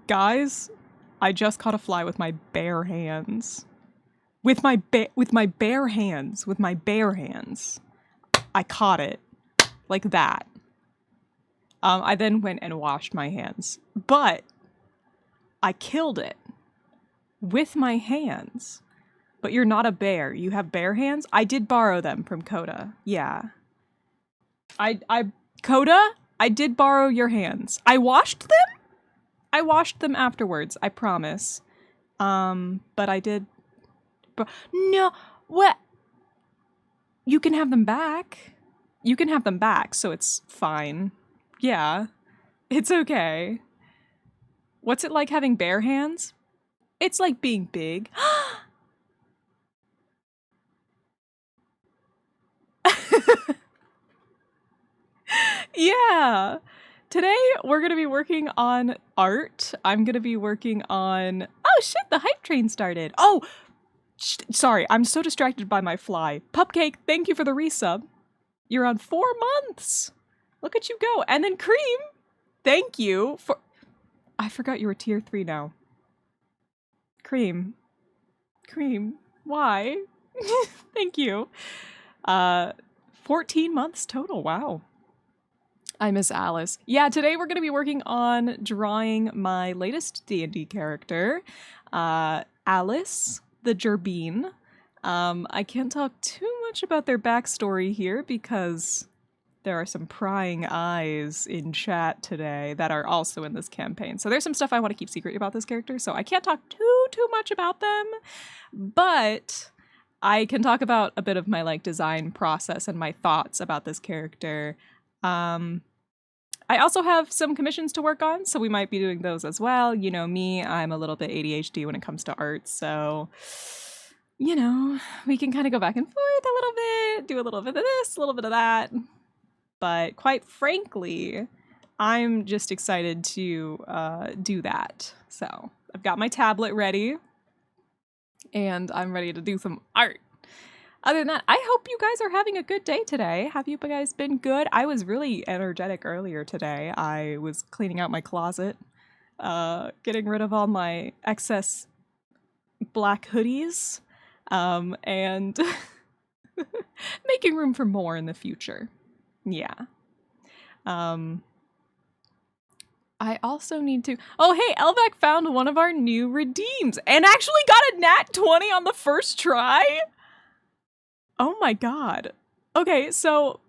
Guys, I just caught a fly with my bare hands. With my bare hands. I caught it. Like that. I then went and washed my hands. But I killed it. With my hands. But you're not a bear. You have bare hands? I did borrow them from Coda. Yeah. Coda, I did borrow your hands. I washed them? I washed them afterwards, I promise. But I did... No, what? You can have them back. You can have them back, so it's fine. Yeah, it's okay. What's it like having bare hands? It's like being big. Yeah. Today, we're going to be working on art. I'm going to be working on... Oh, shit, the hype train started. Oh, sorry, I'm so distracted by my fly. Pupcake, thank you for the resub. You're on 4 months. Look at you go. And then Cream, thank you for... I forgot you were tier 3 now. Cream, why? Thank you. 14 months total, wow. I miss Alice. Yeah, today we're going to be working on drawing my latest D&D character, Alice the Gerbine. I can't talk too much about their backstory here because there are some prying eyes in chat today that are also in this campaign. So there's some stuff I want to keep secret about this character, so I can't talk too much about them, but I can talk about a bit of my design process and my thoughts about this character. I also have some commissions to work on, so we might be doing those as well. You know me, I'm a little bit ADHD when it comes to art, so, you know, we can kind of go back and forth a little bit, do a little bit of this, a little bit of that. But quite frankly, I'm just excited to do that. So I've got my tablet ready, and I'm ready to do some art. Other than that, I hope you guys are having a good day today. Have you guys been good? I was really energetic earlier today. I was cleaning out my closet, getting rid of all my excess black hoodies, and making room for more in the future. Yeah. I also need to... Oh, hey, Elbeck found one of our new redeems and actually got a nat 20 on the first try. Oh my god. Okay, so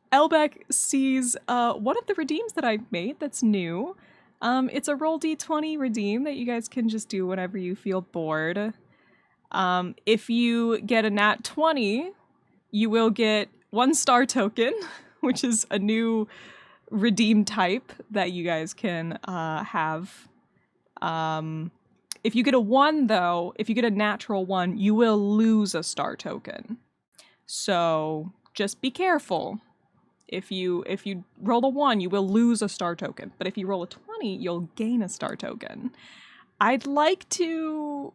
Elbeck sees one of the redeems that I've made that's new. It's a roll d20 redeem that you guys can just do whenever you feel bored. If you get a nat 20, you will get 1 star token, which is a new redeem type that you guys can have. If you get a 1, though, if you get a natural 1, you will lose a star token. So just be careful. If you roll a 1, you will lose a star token. But if you roll a 20, you'll gain a star token. I'd like to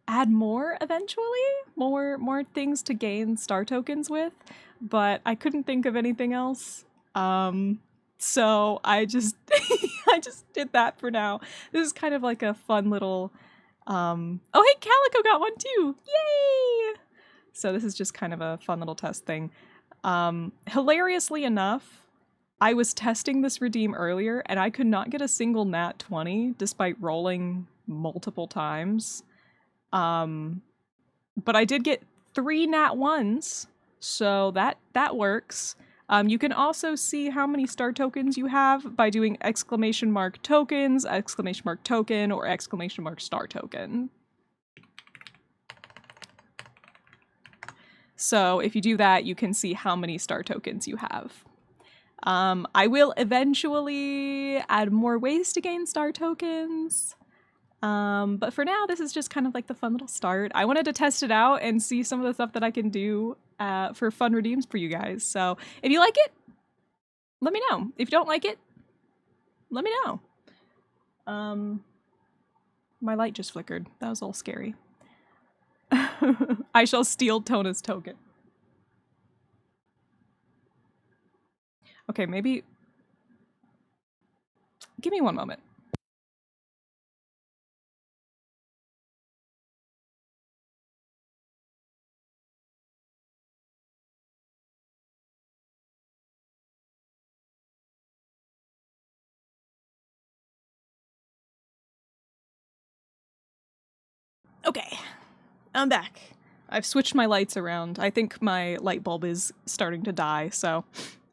add more eventually, more things to gain star tokens with, but I couldn't think of anything else. So I just I just did that for now. This is kind of like a fun little oh hey, Calico got one too. Yay! So this is just kind of a fun little test thing. Hilariously enough, I was testing this redeem earlier and I could not get a single nat 20 despite rolling multiple times. But I did get 3 nat 1s, so that works. You can also see how many star tokens you have by doing !tokens, !token, or !star token. So if you do that, you can see how many star tokens you have. I will eventually add more ways to gain star tokens. But for now, this is just kind of like the fun little start. I wanted to test it out and see some of the stuff that I can do for fun redeems for you guys. So if you like it, let me know. If you don't like it, let me know. My light just flickered. That was a little scary. I shall steal Tona's token. Okay, maybe... Give me one moment. Okay, I'm back. I've switched my lights around. I think my light bulb is starting to die, so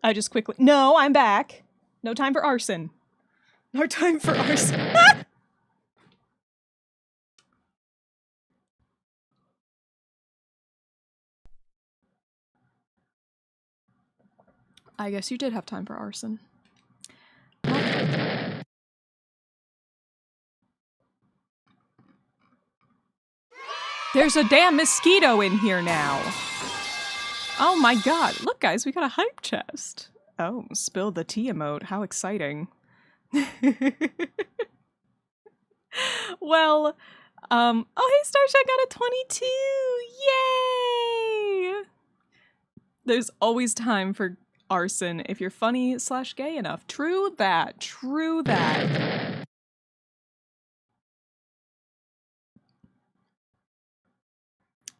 I just quickly... No, I'm back. No time for arson. No time for arson. I guess you did have time for arson. There's a damn mosquito in here now. Oh my god. Look, guys, we got a hype chest. Oh, spill the tea emote. How exciting. Well, oh, hey, Starshine got a 22. Yay! There's always time for arson if you're funny/gay enough. True that. True that.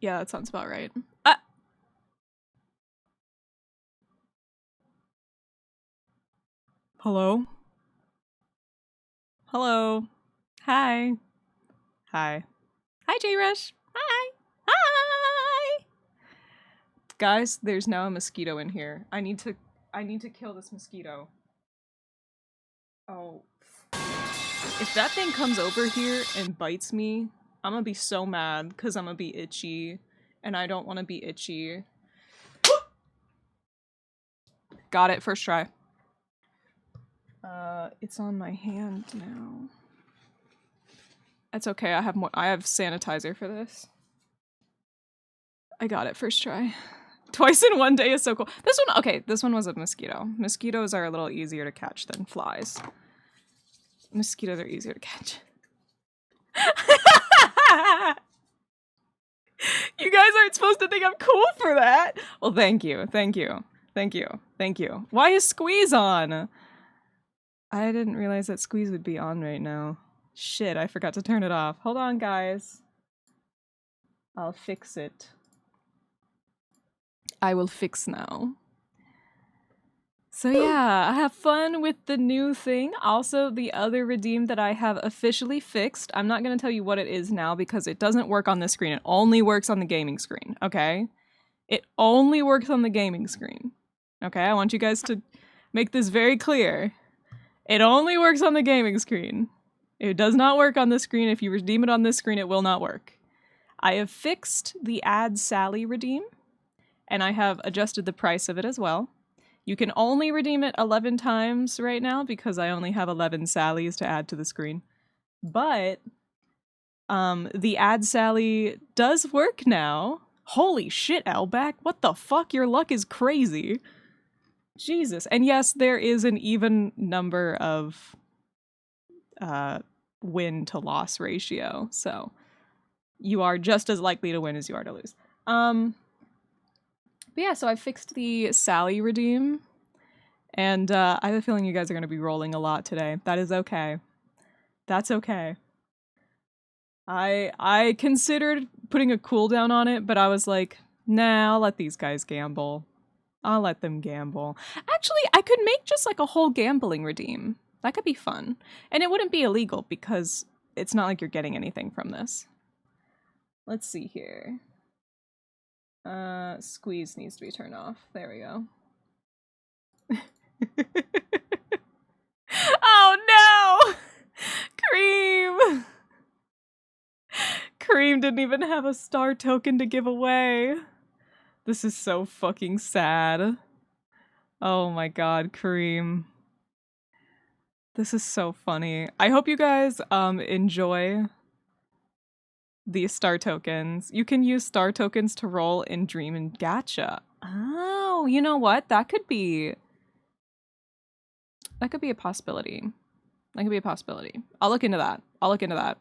Yeah, that sounds about right. Hello? Hello? Hi. Hi. Hi, J-Rush. Hi. Hi! Guys, there's now a mosquito in here. I need to kill this mosquito. Oh. If that thing comes over here and bites me, I'm gonna be so mad because I'm gonna be itchy. And I don't want to be itchy. Got it, first try. It's on my hand now. That's okay, I have sanitizer for this. I got it, first try. Twice in one day is so cool. This one, okay, this one was a mosquito. Mosquitoes are a little easier to catch than flies. Mosquitoes are easier to catch. You guys aren't supposed to think I'm cool for that. Well, thank you, thank you, thank you, thank you. Why is Squeeze on? I didn't realize that Squeeze would be on right now. Shit, I forgot to turn it off. Hold on, guys. I'll fix it. I will fix now. So yeah, have fun with the new thing. Also, the other redeem that I have officially fixed, I'm not going to tell you what it is now because it doesn't work on this screen. It only works on the gaming screen, okay? It only works on the gaming screen. Okay, I want you guys to make this very clear. It only works on the gaming screen. It does not work on this screen. If you redeem it on this screen, it will not work. I have fixed the Add Sally redeem, and I have adjusted the price of it as well. You can only redeem it 11 times right now because I only have 11 Sallys to add to the screen. But the Add Sally does work now. Holy shit, Elback. What the fuck? Your luck is crazy. Jesus. And yes, there is an even number of win to loss ratio. So you are just as likely to win as you are to lose. But yeah, so I fixed the Sally redeem, and I have a feeling you guys are going to be rolling a lot today. That is okay. That's okay. I considered putting a cooldown on it, but I was like, nah, I'll let these guys gamble. I'll let them gamble. Actually, I could make just like a whole gambling redeem. That could be fun. And it wouldn't be illegal because it's not like you're getting anything from this. Let's see here. Squeeze needs to be turned off. There we go. Oh no! Cream! Cream didn't even have a star token to give away. This is so fucking sad. Oh my god, Cream. This is so funny. I hope you guys enjoy these star tokens. You can use star tokens to roll in Dream and Gacha. Oh, you know what? That could be a possibility. That could be a possibility. I'll look into that. I'll look into that.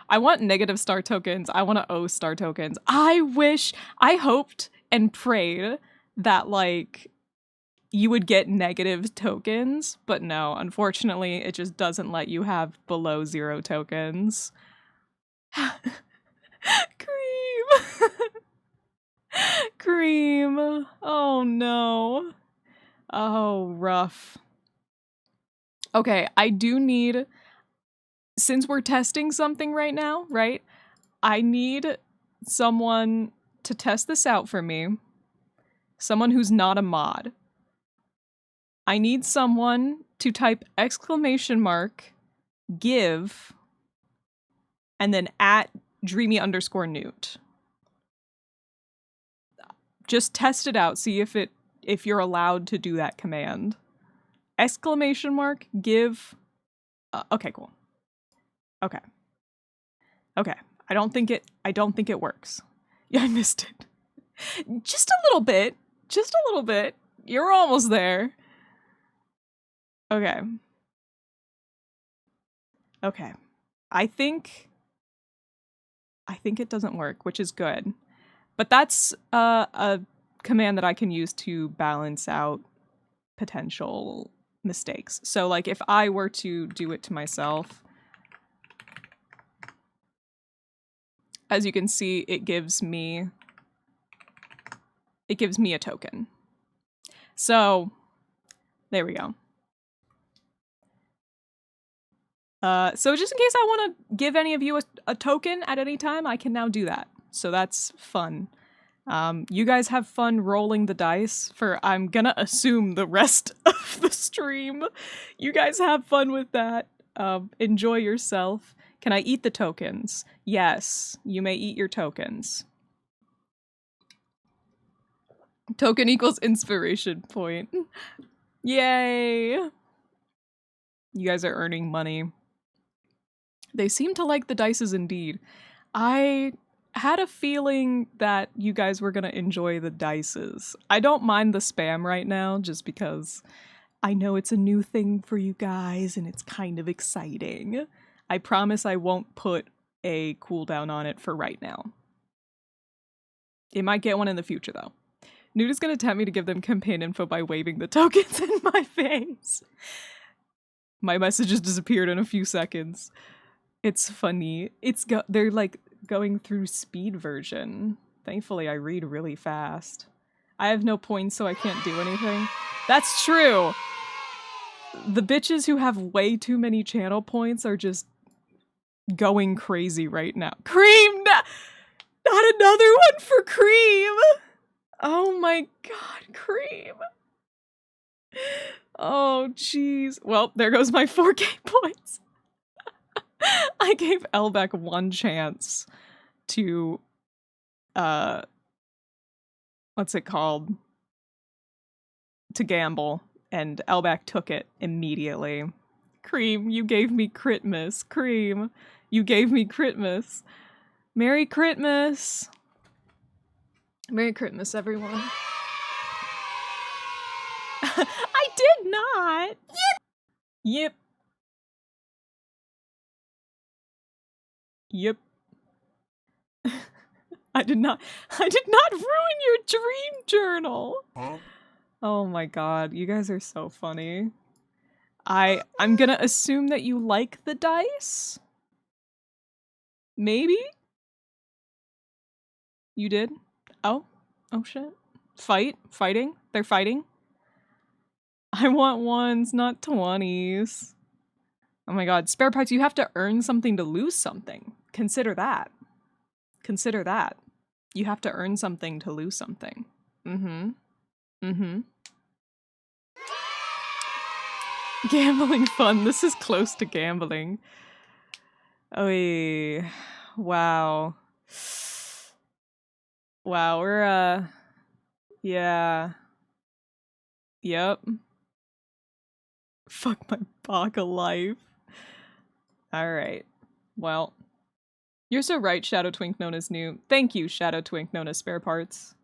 I want negative star tokens. I want to owe star tokens. I hoped and prayed that like you would get negative tokens, but no, unfortunately, it just doesn't let you have below 0 tokens. Cream. Cream. Oh no. Oh, rough. Okay, I do need, since we're testing something right now, right? I need someone to test this out for me. Someone who's not a mod. I need someone to type !, give, and then @dreamy_newt. Just test it out, see if you're allowed to do that command. !, give. Okay, cool. Okay. Okay. I don't think it works. Yeah, I missed it. Just a little bit. Just a little bit. You're almost there. Okay. Okay. I think it doesn't work, which is good. But that's a command that I can use to balance out potential mistakes. So like if I were to do it to myself, as you can see, it gives me a token. So there we go. So just in case I want to give any of you a token at any time, I can now do that. So that's fun. You guys have fun rolling the dice for, I'm gonna assume, the rest of the stream. You guys have fun with that. Enjoy yourself. Can I eat the tokens? Yes, you may eat your tokens. Token equals inspiration point. Yay! You guys are earning money. They seem to like the dices indeed. I had a feeling that you guys were gonna enjoy the dices. I don't mind the spam right now, just because I know it's a new thing for you guys and it's kind of exciting. I promise I won't put a cooldown on it for right now. It might get one in the future though. Newt is gonna tempt me to give them campaign info by waving the tokens in my face. My messages disappeared in a few seconds. It's funny. They're like going through speed version. Thankfully, I read really fast. I have no points, so I can't do anything. That's true! The bitches who have way too many channel points are just going crazy right now. Cream! Not another one for Cream! Oh my god, Cream! Oh, jeez. Well, there goes my 4K points. I gave Elbeck one chance to, what's it called? To gamble, and Elbeck took it immediately. Cream, you gave me Critmas. Cream, you gave me Critmas. Merry Critmas! Merry Critmas, everyone. I did not! Yep. Yep. I did not ruin your dream journal! Huh? Oh my god, you guys are so funny. I'm gonna assume that you like the dice? Maybe? You did? Oh? Oh shit. Fighting? They're fighting? I want ones, not 20s. Oh my god, spare parts, you have to earn something to lose something. Consider that. Consider that. You have to earn something to lose something. Mm-hmm. Mm-hmm. Gambling fun. This is close to gambling. Oh, wow. Wow, we're, yeah. Yep. Fuck my baka life. Alright. Well. You're so right, Shadow Twink known as new. Thank you, Shadow Twink known as spare parts.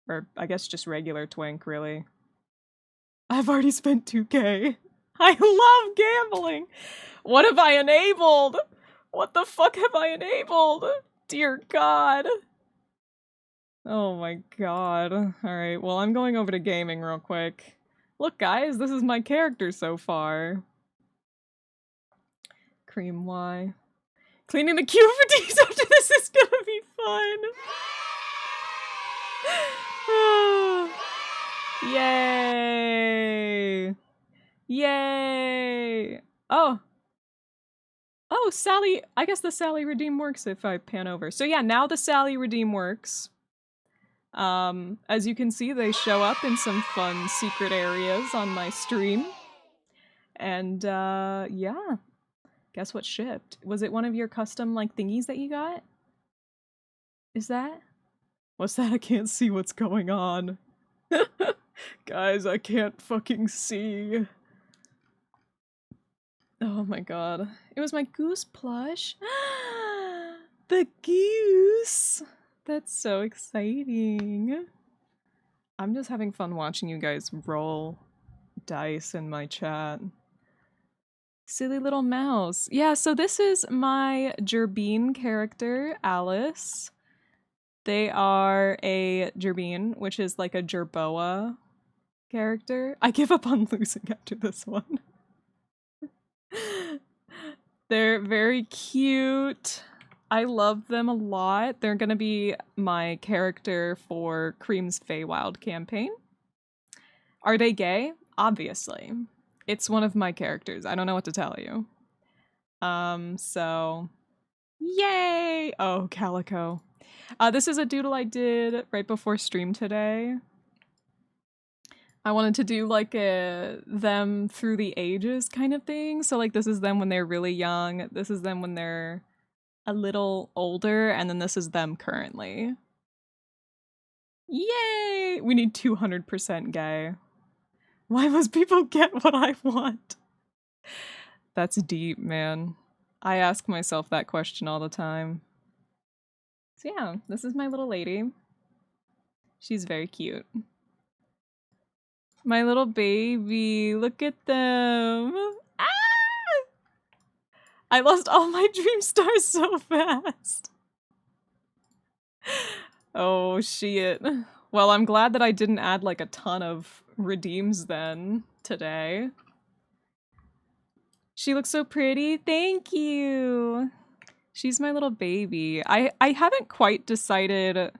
Or, I guess just regular Twink, really. I've already spent 2K. I love gambling! What have I enabled? What the fuck have I enabled? Dear God. Oh my god. Alright, well I'm going over to gaming real quick. Look guys, this is my character so far. Cream Y. Cleaning the QFDs after this is gonna be fun! Yay! Yay! Oh! Oh, Sally, I guess the Sally Redeem works if I pan over. So yeah, now the Sally Redeem works. As you can see, they show up in some fun secret areas on my stream. And yeah, guess what shipped? Was it one of your custom like thingies that you got? Is that? What's that? I can't see what's going on. Guys, I can't fucking see. Oh my god. It was my goose plush. The goose! That's so exciting. I'm just having fun watching you guys roll dice in my chat. Silly little mouse. Yeah, so this is my Gerbine character, Alice. They are a Gerbine, which is like a Jerboa character. I give up on losing after this one. They're very cute. I love them a lot. They're gonna be my character for Cream's Feywild campaign. Are they gay? Obviously. It's one of my characters. I don't know what to tell you. So yay! Oh, Calico. This is a doodle I did right before stream today. I wanted to do like a them through the ages kind of thing. So like this is them when they're really young, this is them when they're a little older, and then this is them currently. Yay! We need 200% gay. Why must people get what I want? That's deep, man. I ask myself that question all the time. So yeah, this is my little lady. She's very cute. My little baby, look at them. Ah! I lost all my dream stars so fast. Oh, shit. Well, I'm glad that I didn't add like a ton of redeems then today. She looks so pretty. Thank you. She's my little baby. I haven't quite decided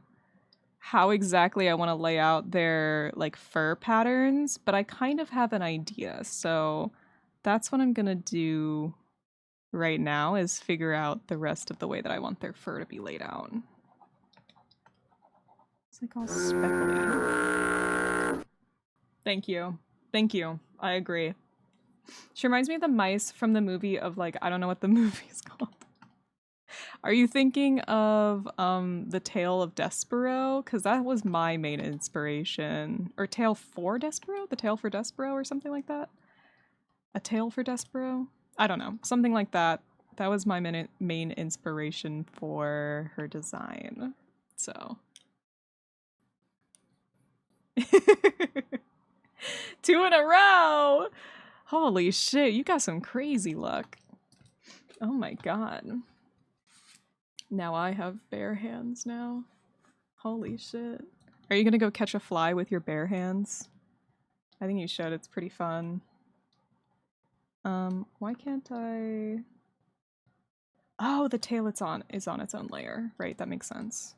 how exactly I want to lay out their like fur patterns, but I kind of have an idea. So that's what I'm gonna do right now, is figure out the rest of the way that I want their fur to be laid out. It's like all speckly. Thank you. Thank you. I agree. She reminds me of the mice from the movie of like, I don't know what the movie is called. Are you thinking of The Tale of Despero? Because that was my main inspiration. Or Tale for Despero? The Tale for Despero or something like that? A Tale for Despero? I don't know. Something like that. That was my main inspiration for her design. So. 2 in a row! Holy shit, you got some crazy luck. Oh my god. Now I have bare hands now. Holy shit. Are you gonna go catch a fly with your bare hands? I think you should, it's pretty fun. Why can't I... Oh, the tail is on its own layer. Right, that makes sense.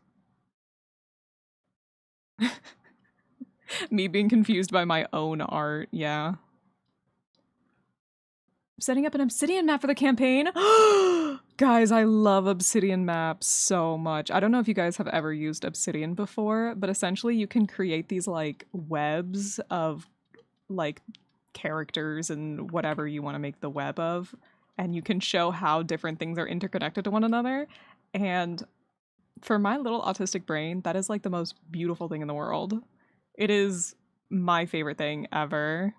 Me being confused by my own art, yeah. Setting up an obsidian map for the campaign. Guys, I love obsidian maps so much. I don't know if you guys have ever used obsidian before, but essentially you can create these like webs of like characters and whatever you want to make the web of, and you can show how different things are interconnected to one another. And for my little autistic brain, that is like the most beautiful thing in the world. It is my favorite thing ever,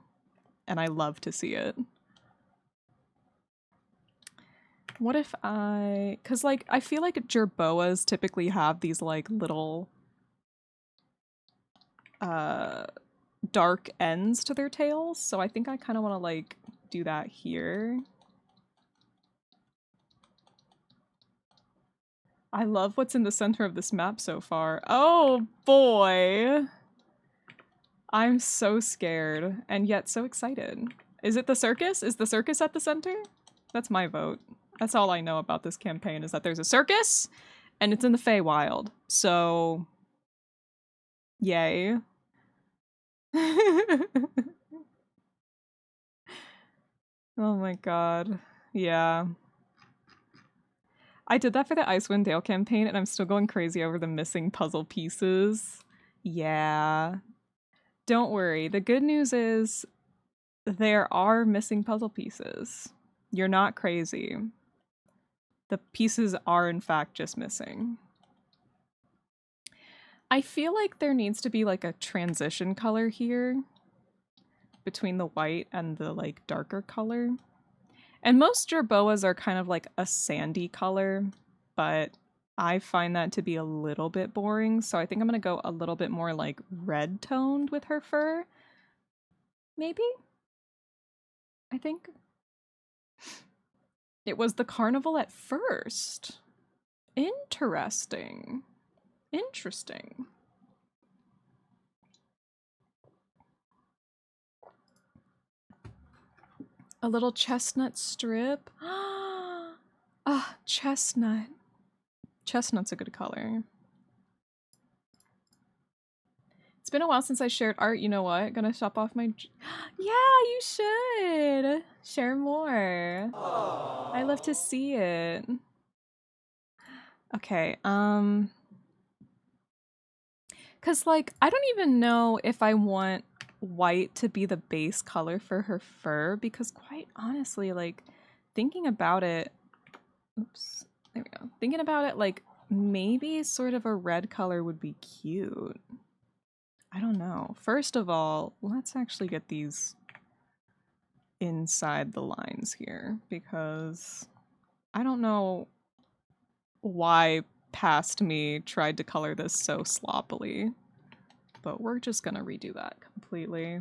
and I love to see it. What if cause like, I feel like jerboas typically have these like little dark ends to their tails, so I think I kind of want to like do that here. I love what's in the center of this map so far. Oh boy! I'm so scared, and yet so excited. Is it the circus? Is the circus at the center? That's my vote. That's all I know about this campaign, is that there's a circus, and it's in the Feywild. So, yay. Oh my god. Yeah. I did that for the Icewind Dale campaign, and I'm still going crazy over the missing puzzle pieces. Yeah. Don't worry. The good news is there are missing puzzle pieces. You're not crazy. The pieces are, in fact, just missing. I feel like there needs to be like a transition color here between the white and the like darker color. And most jerboas are kind of like a sandy color, but I find that to be a little bit boring, so I think I'm gonna go a little bit more like red toned with her fur. Maybe? I think. It was the carnival at first. Interesting. Interesting. A little chestnut strip. Ah, chestnut. Chestnut's a good color. It's been a while since I shared art. You know what? Gonna shop off my... Yeah, you should! Share more. Aww. I love to see it. Okay, Cause like, I don't even know if I want white to be the base color for her fur, because quite honestly, like, thinking about it... Oops. There we go. Thinking about it, like, maybe sort of a red color would be cute. I don't know. First of all, let's actually get these inside the lines here, because I don't know why past me tried to color this so sloppily, but we're just gonna redo that completely.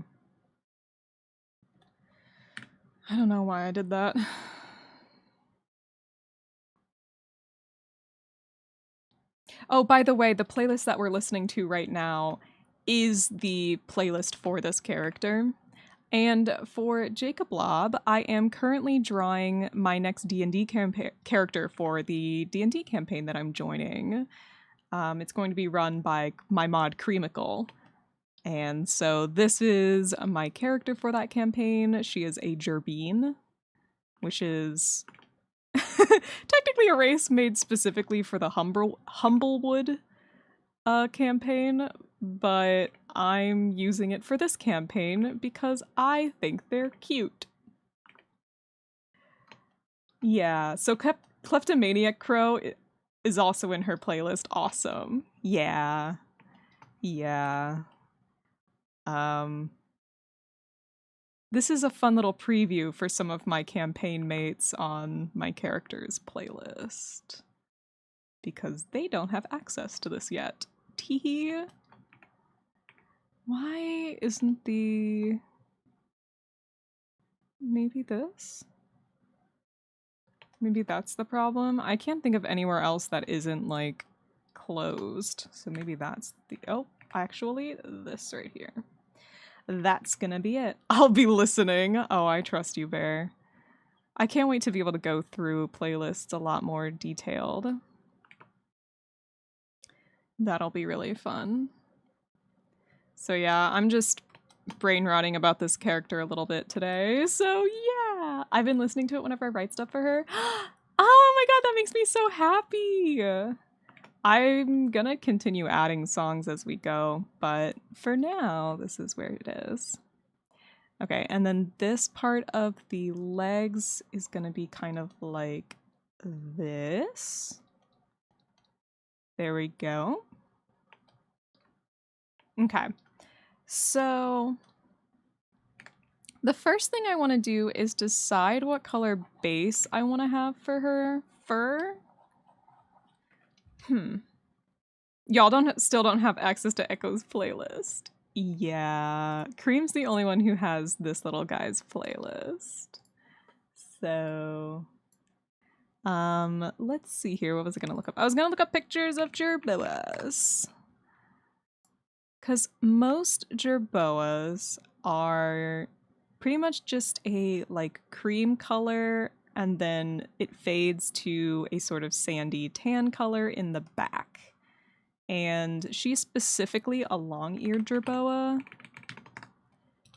I don't know why I did that. Oh, by the way, the playlist that we're listening to right now is the playlist for this character. And for Jacob Lob, I am currently drawing my next D&D character for the D&D campaign that I'm joining. It's going to be run by my mod Creamical. And so this is my character for that campaign. She is a Gerbine, which is technically a race made specifically for the Humblewood campaign, but I'm using it for this campaign because I think they're cute. Yeah, so Kleptomaniac Crow is also in her playlist. Awesome. Yeah. Yeah. This is a fun little preview for some of my campaign mates on my characters playlist, because they don't have access to this yet. Teehee. Why isn't the... Maybe this? Maybe that's the problem? I can't think of anywhere else that isn't, like, closed. So maybe that's the... Oh, actually, this right here. That's gonna be it. I'll be listening. Oh, I trust you, Bear. I can't wait to be able to go through playlists a lot more detailed. That'll be really fun. So yeah, I'm just brain rotting about this character a little bit today. So yeah, I've been listening to it whenever I write stuff for her. Oh my god, that makes me so happy! I'm gonna continue adding songs as we go, but for now, this is where it is. Okay, and then this part of the legs is gonna be kind of like this. There we go. Okay, so the first thing I want to do is decide what color base I want to have for her fur. Y'all still don't have access to Echo's playlist. Yeah, Cream's the only one who has this little guy's playlist. So, let's see here. What was I gonna look up? I was gonna look up pictures of jerboas. Because most jerboas are pretty much just a, like, cream color, and then it fades to a sort of sandy tan color in the back. And she's specifically a long-eared jerboa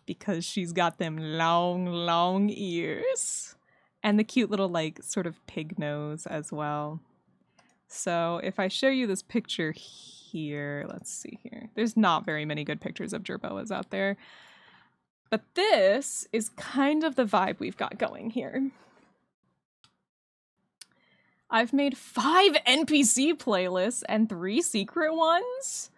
because she's got them long ears. And the cute little, like, sort of pig nose as well. So if I show you this picture here, let's see here. There's not very many good pictures of Jerboas out there. But this is kind of the vibe we've got going here. I've made 5 NPC playlists and 3 secret ones?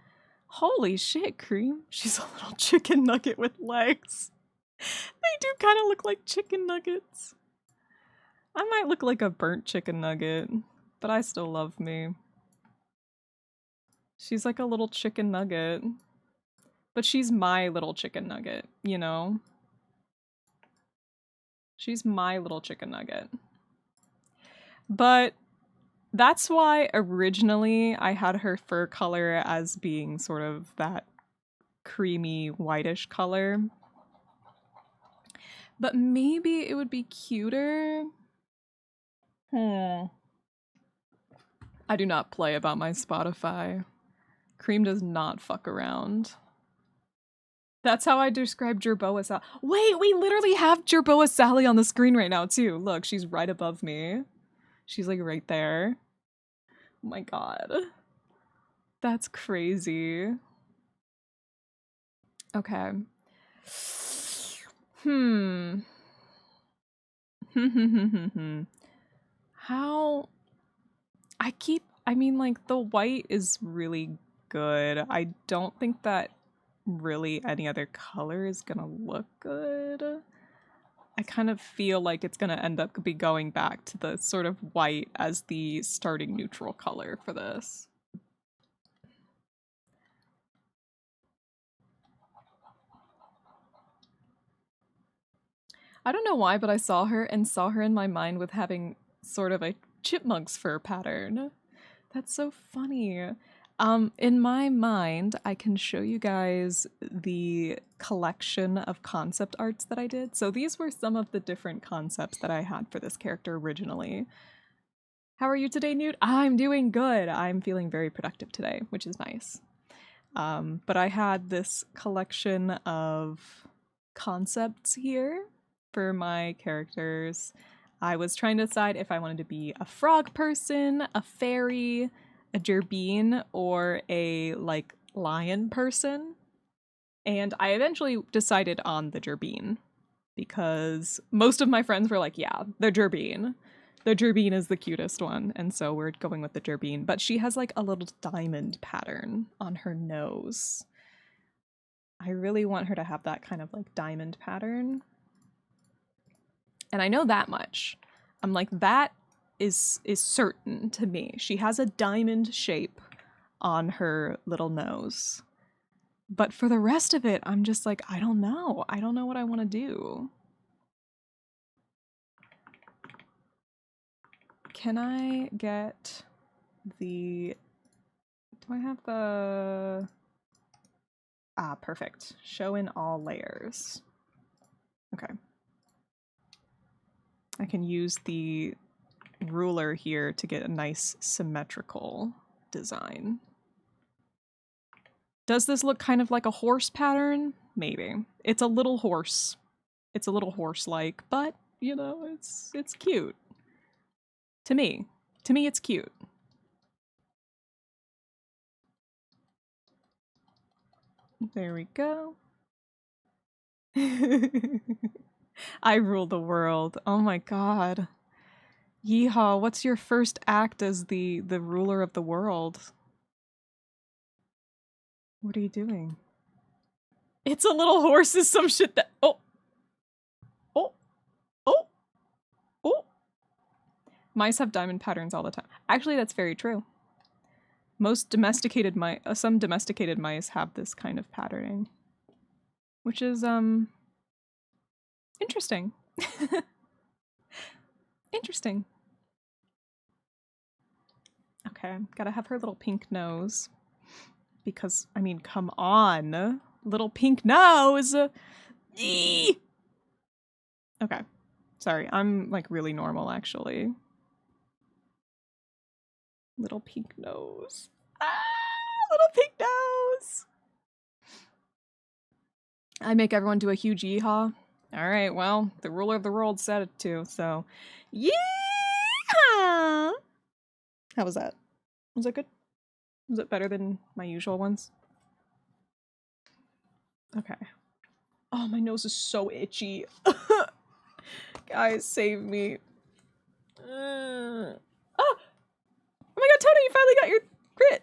Holy shit, Cream. She's a little chicken nugget with legs. They do kind of look like chicken nuggets. I might look like a burnt chicken nugget, but I still love me. She's like a little chicken nugget. But she's my little chicken nugget, you know? She's my little chicken nugget. But that's why originally I had her fur color as being sort of that creamy whitish color. But maybe it would be cuter. I do not play about my Spotify. Cream does not fuck around. That's how I describe Jerboa Sally. Wait, we literally have Jerboa Sally on the screen right now too. Look, she's right above me. She's like right there. Oh my god. That's crazy. Okay. How... I mean, like, the white is really good. I don't think that really any other color is gonna look good. I kind of feel like it's gonna end up going back to the sort of white as the starting neutral color for this. I don't know why, but I saw her in my mind with having sort of a chipmunk's fur pattern. That's so funny. In my mind, I can show you guys the collection of concept arts that I did. So these were some of the different concepts that I had for this character originally. How are you today, Newt? I'm doing good. I'm feeling very productive today, which is nice. But I had this collection of concepts here for my characters. I was trying to decide if I wanted to be a frog person, a fairy, a gerbine, or a, like, lion person. And I eventually decided on the gerbine because most of my friends were like, yeah, the gerbine. The gerbine is the cutest one, and so we're going with the gerbine. But she has, like, a little diamond pattern on her nose. I really want her to have that kind of, like, diamond pattern. And I know that much. I'm like, that is certain to me. She has a diamond shape on her little nose. But for the rest of it, I'm just like, I don't know. I don't know what I want to do. Can I get the... Do I have the... Ah, perfect. Show in all layers. Okay. I can use the ruler here to get a nice symmetrical design. Does this look kind of like a horse pattern? Maybe. It's a little horse. It's a little horse-like, but, you know, it's cute. To me. To me, it's cute. There we go. I rule the world. Oh my god. Yeehaw, what's your first act as the ruler of the world? What are you doing? It's a little horse is some shit that... Oh! Oh! Oh! Oh! Mice have diamond patterns all the time. Actually, that's very true. Most domesticated mice... some domesticated mice have this kind of patterning. Which is, interesting. Interesting. Okay, gotta have her little pink nose. Because, I mean, come on. Little pink nose! Eee! Okay. Sorry, I'm, like, really normal, actually. Little pink nose. Ah! Little pink nose! I make everyone do a huge yeehaw. Alright, well, the ruler of the world said it to, so... Yeehaw! How was that? Was it good? Was it better than my usual ones? Okay. Oh, my nose is so itchy. Guys, save me. Oh! Oh my god, Tony, you finally got your crit!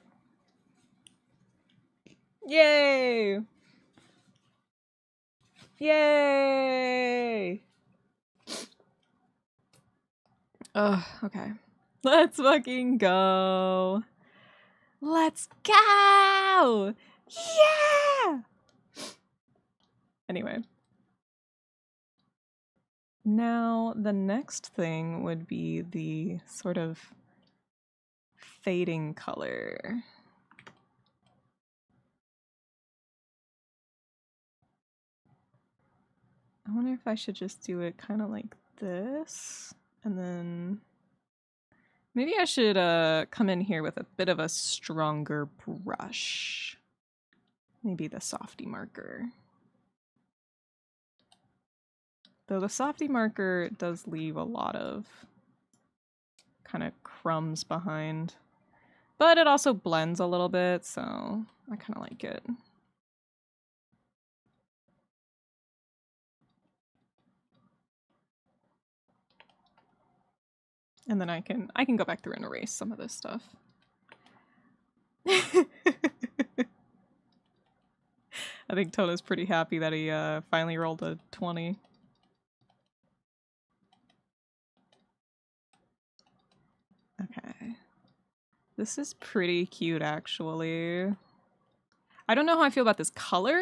Yay! Yay! Ugh, okay. Let's fucking go. Let's go! Yeah! Anyway. Now, the next thing would be the sort of fading color. I wonder if I should just do it kind of like this, and then maybe I should come in here with a bit of a stronger brush. Maybe the softy marker. Though the softy marker does leave a lot of kind of crumbs behind. But it also blends a little bit, so I kind of like it. And then I can go back through and erase some of this stuff. I think Tona's pretty happy that he finally rolled a 20. Okay. This is pretty cute, actually. I don't know how I feel about this color,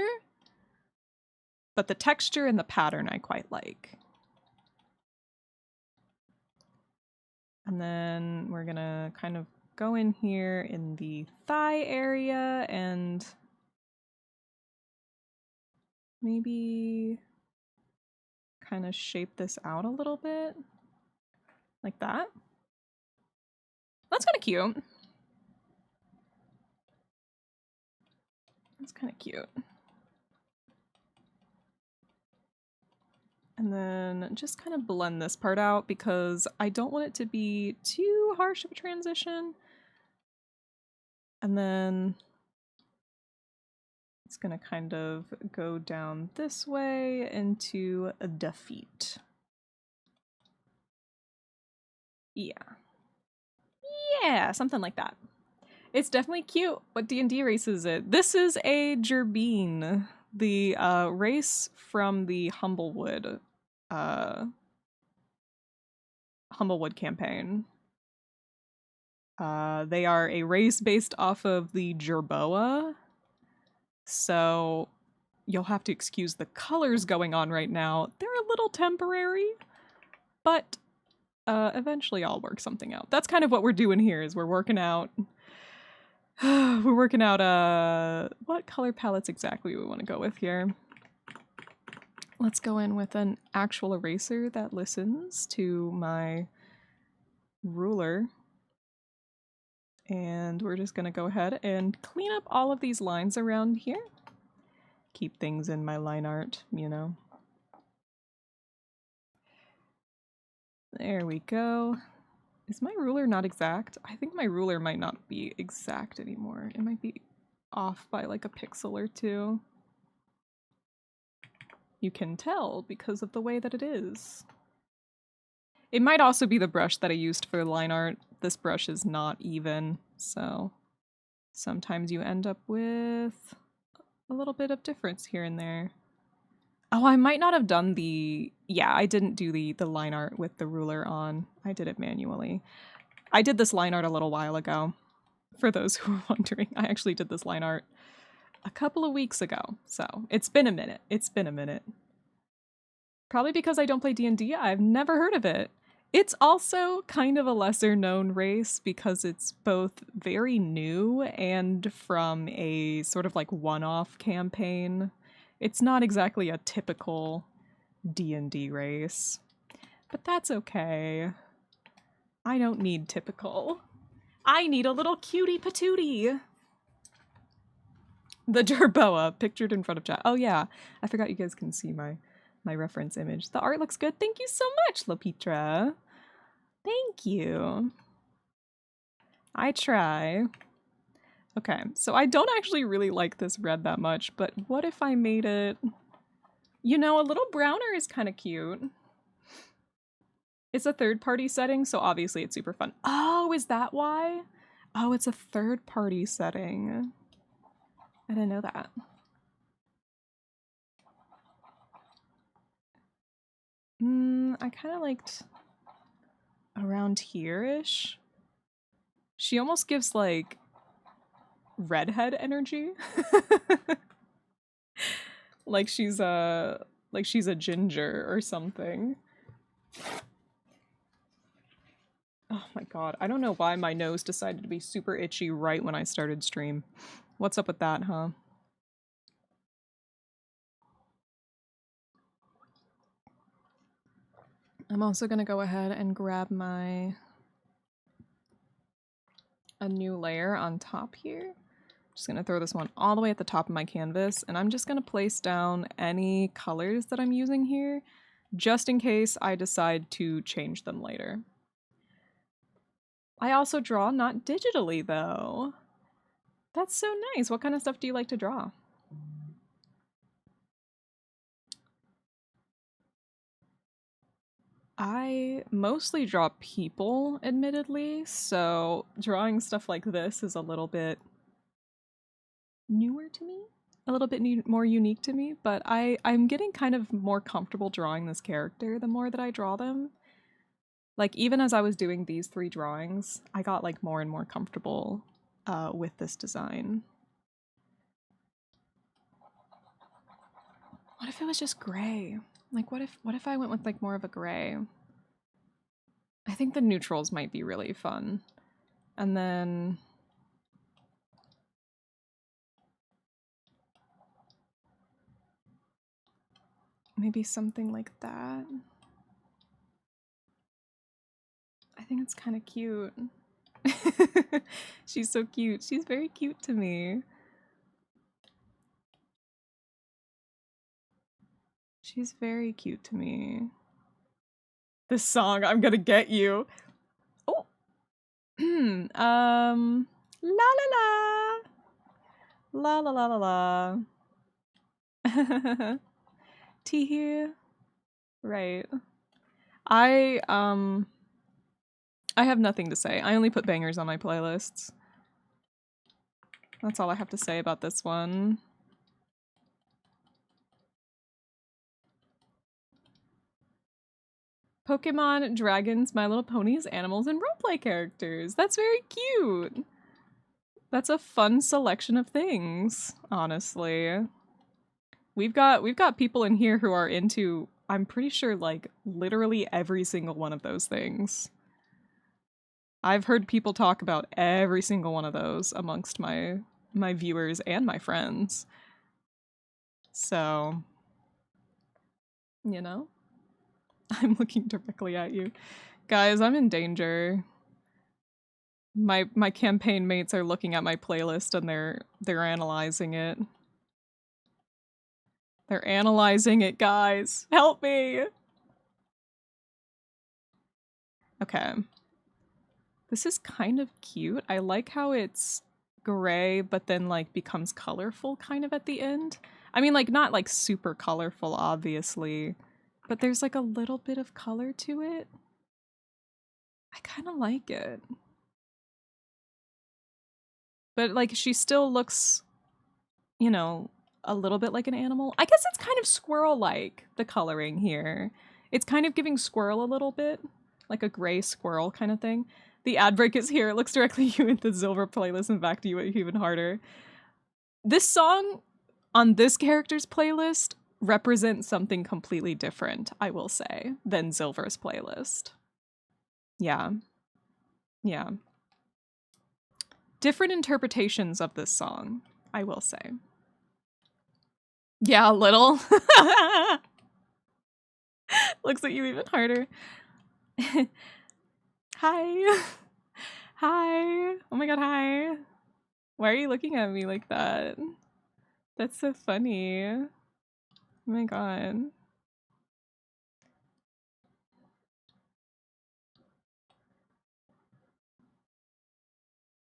but the texture and the pattern I quite like. And then we're gonna kind of go in here in the thigh area and maybe kind of shape this out a little bit. Like that. That's kind of cute. That's kind of cute. And then just kind of blend this part out because I don't want it to be too harsh of a transition. And then it's gonna kind of go down this way into the feet. Yeah. Yeah, something like that. It's definitely cute. What D&D race is it? This is a Gerbine, the race from the Humblewood campaign. They are a race based off of the Jerboa, so you'll have to excuse the colors going on right now. They're a little temporary, but eventually I'll work something out. That's kind of what we're doing here, is we're working out what color palettes exactly we want to go with here. Let's go in with an actual eraser that listens to my ruler. And we're just going to go ahead and clean up all of these lines around here. Keep things in my line art, you know. There we go. Is my ruler not exact? I think my ruler might not be exact anymore. It might be off by like a pixel or two. You can tell because of the way that it is. It might also be the brush that I used for line art. This brush is not even, so sometimes you end up with a little bit of difference here and there. Oh, I might not have done I didn't do the line art with the ruler on. I did it manually. I did this line art a little while ago. For those who are wondering, I actually did this line art a couple of weeks ago. So it's been a minute. It's been a minute. Probably because I don't play D&D, I've never heard of it. It's also kind of a lesser known race because it's both very new and from a sort of like one-off campaign. It's not exactly a typical D&D race, but that's okay. I don't need typical. I need a little cutie patootie. The Jerboa pictured in front of chat. Oh yeah, I forgot you guys can see my reference image. The art looks good. Thank you so much, Lopitra. Thank you. I try. Okay, so I don't actually really like this red that much, but what if I made it... You know, a little browner is kind of cute. It's a third-party setting, so obviously it's super fun. Oh, is that why? Oh, it's a third-party setting. I didn't know that. I kind of liked around here-ish. She almost gives, like, redhead energy. like she's a ginger or something. Oh my god, I don't know why my nose decided to be super itchy right when I started stream. What's up with that, huh? I'm also gonna go ahead and grab a new layer on top here. Just gonna throw this one all the way at the top of my canvas, and I'm just gonna place down any colors that I'm using here, just in case I decide to change them later. I also draw not digitally, though. That's so nice. What kind of stuff do you like to draw? I mostly draw people, admittedly, so drawing stuff like this is a little bit newer to me, a little bit more unique to me, but I'm getting kind of more comfortable drawing this character the more that I draw them. Like, even as I was doing these 3 drawings, I got, like, more and more comfortable with this design. What if it was just gray? Like, what if I went with, like, more of a gray? I think the neutrals might be really fun. And then... maybe something like that. I think it's kind of cute. She's so cute. She's very cute to me. She's very cute to me. This song, I'm gonna get you. Oh! La la la! La la la la la. Tea here? Right. I have nothing to say. I only put bangers on my playlists. That's all I have to say about this one. Pokemon, dragons, My Little Ponies, animals, and roleplay characters. That's very cute. That's a fun selection of things, honestly. We've got people in here who are into, I'm pretty sure, like, literally every single one of those things. I've heard people talk about every single one of those amongst my viewers and my friends. So, you know, I'm looking directly at you. Guys, I'm in danger. My campaign mates are looking at my playlist and they're analyzing it. They're analyzing it, guys. Help me. Okay. This is kind of cute. I like how it's gray, but then, like, becomes colorful kind of at the end. I mean, like, not, like, super colorful, obviously, but there's, like, a little bit of color to it. I kind of like it. But, like, she still looks, you know, a little bit like an animal. I guess it's kind of squirrel-like, the coloring here. It's kind of giving squirrel a little bit, like a gray squirrel kind of thing. The ad break is here. It looks directly at you in the Zilver playlist and back to you at Even Harder. This song on this character's playlist represents something completely different, I will say, than Zilver's playlist. Yeah. Yeah. Different interpretations of this song, I will say. Yeah, a little. Looks at you even harder. Hi. Hi. Oh my god, hi. Why are you looking at me like that? That's so funny. Oh my god.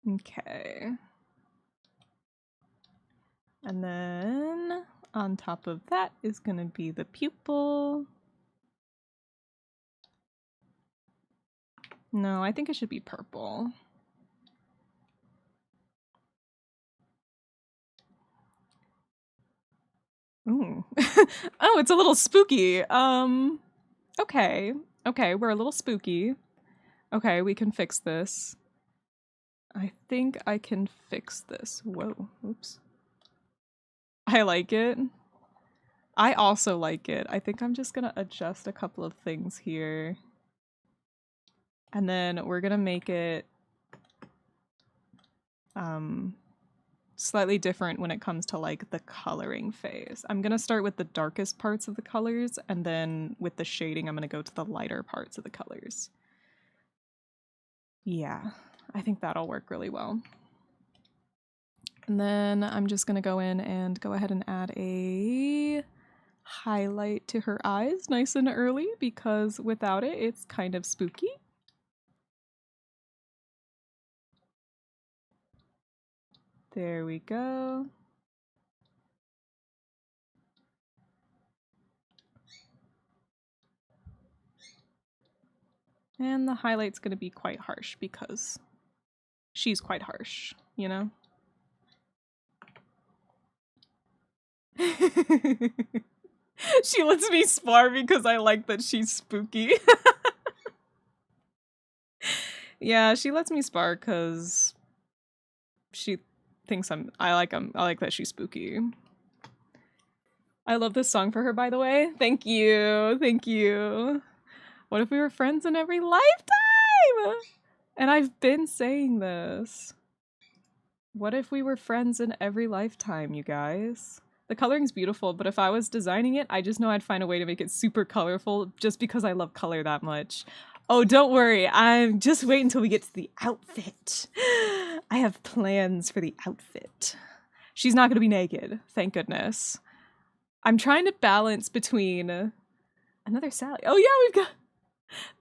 Okay. And then on top of that is going to be the pupil. No, I think it should be purple. Ooh. Oh, it's a little spooky. Okay. Okay, we're a little spooky. Okay, we can fix this. I think I can fix this. Whoa, oops. I like it. I also like it. I think I'm just gonna adjust a couple of things here. And then we're gonna make it slightly different when it comes to like the coloring phase. I'm gonna start with the darkest parts of the colors, and then with the shading I'm gonna go to the lighter parts of the colors. Yeah, I think that'll work really well. And then I'm just gonna go in and go ahead and add a highlight to her eyes nice and early, because without it, it's kind of spooky. There we go. And the highlight's gonna be quite harsh because she's quite harsh, you know? She lets me spar because I like that she's spooky. Yeah, she lets me spar because she thinks I like that she's spooky. I love this song for her, by the way. Thank you. Thank you. What if we were friends in every lifetime? And I've been saying this. What if we were friends in every lifetime, you guys? The coloring's beautiful, but if I was designing it, I just know I'd find a way to make it super colorful just because I love color that much. Oh, don't worry. I'm just wait until we get to the outfit. I have plans for the outfit. She's not going to be naked, thank goodness. I'm trying to balance between another Sally. Oh yeah, we've got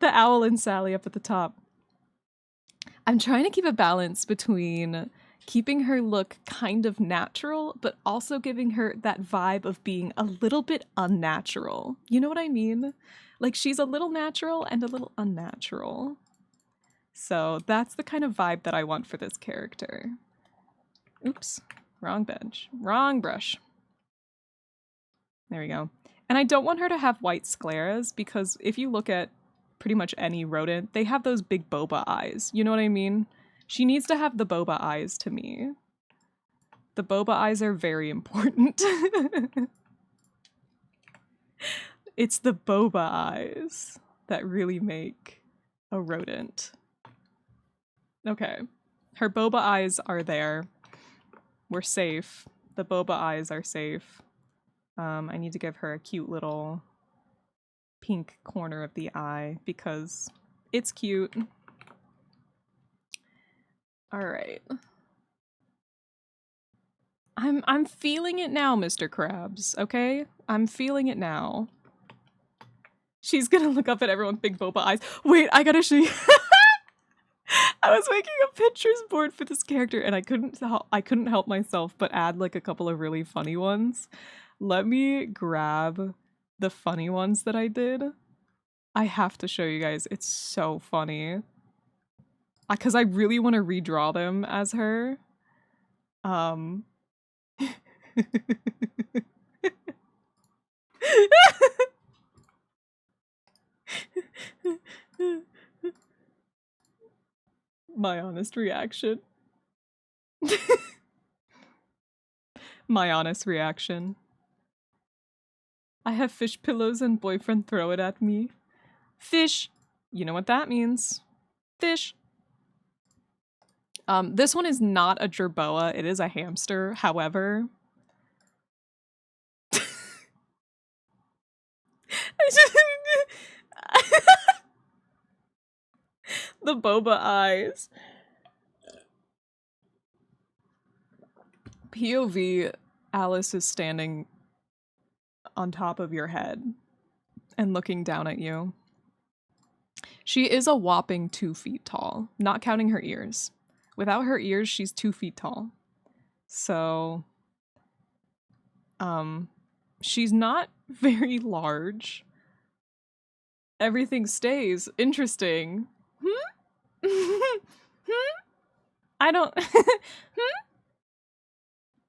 the owl and Sally up at the top. I'm trying to keep a balance between keeping her look kind of natural, but also giving her that vibe of being a little bit unnatural. You know what I mean? Like, she's a little natural and a little unnatural. So that's the kind of vibe that I want for this character. Oops, wrong bench, wrong brush. There we go. And I don't want her to have white scleras, because if you look at pretty much any rodent, they have those big boba eyes. You know what I mean? She needs to have the boba eyes to me. The boba eyes are very important. It's the boba eyes that really make a rodent. Okay. Her boba eyes are there. We're safe. The boba eyes are safe. I need to give her a cute little pink corner of the eye because it's cute. All right. I'm feeling it now, Mr. Krabs, okay? I'm feeling it now. She's gonna look up at everyone with big boba eyes. Wait, I gotta show you. I was making a pictures board for this character and I couldn't help myself but add like a couple of really funny ones. Let me grab the funny ones that I did. I have to show you guys. It's so funny. Because I really want to redraw them as her. My honest reaction. My honest reaction. I have fish pillows and boyfriend throw it at me. Fish. You know what that means. Fish. This one is not a jerboa. It is a hamster. However, the boba eyes. POV, Alice is standing on top of your head and looking down at you. She is a whopping 2 feet tall, not counting her ears. Without her ears, she's 2 feet tall. So, she's not very large. Everything stays interesting. Hmm? I don't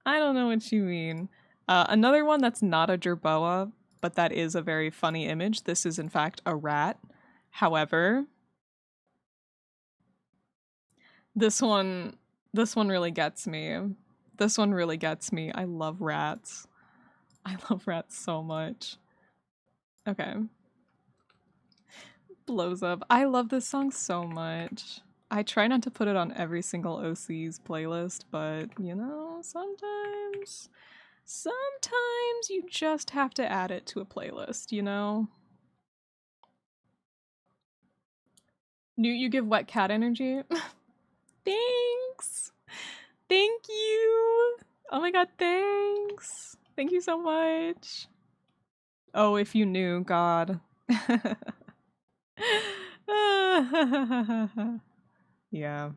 I don't know what you mean. Another one that's not a jerboa, but that is a very funny image. This is in fact a rat. However, this one really gets me. This one really gets me. I love rats. I love rats so much. Okay. Blows up. I love this song so much. I try not to put it on every single OC's playlist, but you know, sometimes you just have to add it to a playlist, you know? Newt, you give wet cat energy? Thanks! Thank you! Oh my god, thanks! Thank you so much! Oh, if you knew, God. Yeah.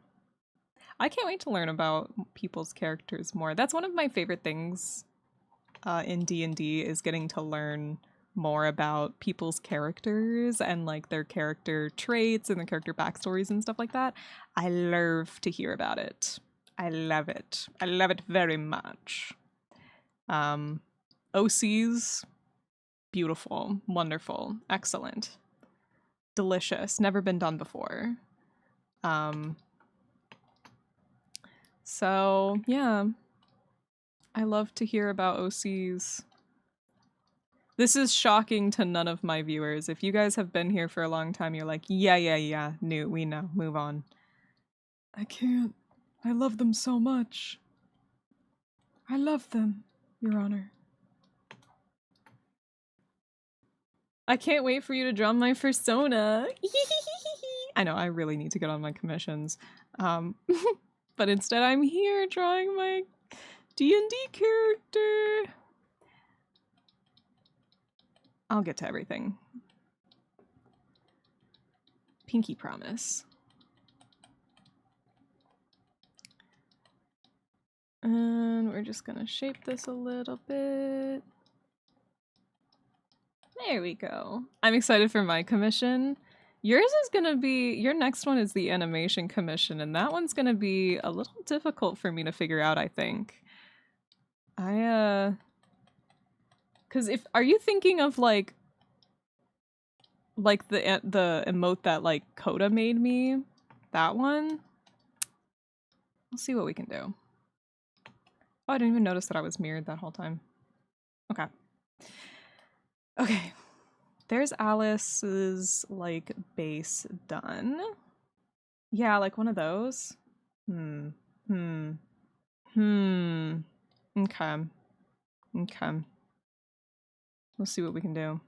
I can't wait to learn about people's characters more. That's one of my favorite things in D&D is getting to learn more about people's characters and like their character traits and their character backstories and stuff like that. I love to hear about it. I love it. I love it very much. OCs, beautiful, wonderful, excellent, delicious, never been done before. So yeah, I love to hear about OCs. This is shocking to none of my viewers. If you guys have been here for a long time, you're like, yeah, Newt, we know, move on. I can't. I love them so much. I love them, Your Honor. I can't wait for you to draw my persona. I know, I really need to get on my commissions. But instead I'm here drawing my D&D character. I'll get to everything. Pinky promise. And we're just gonna shape this a little bit. There we go. I'm excited for my commission. Yours is gonna be, your next one is the animation commission, and that one's gonna be a little difficult for me to figure out, I think. Cause are you thinking of like the emote that like Coda made me? That one? We'll see what we can do. Oh, I didn't even notice that I was mirrored that whole time. Okay. Okay. There's Alice's, like, base done. Yeah, like one of those. Okay. Okay. We'll see what we can do.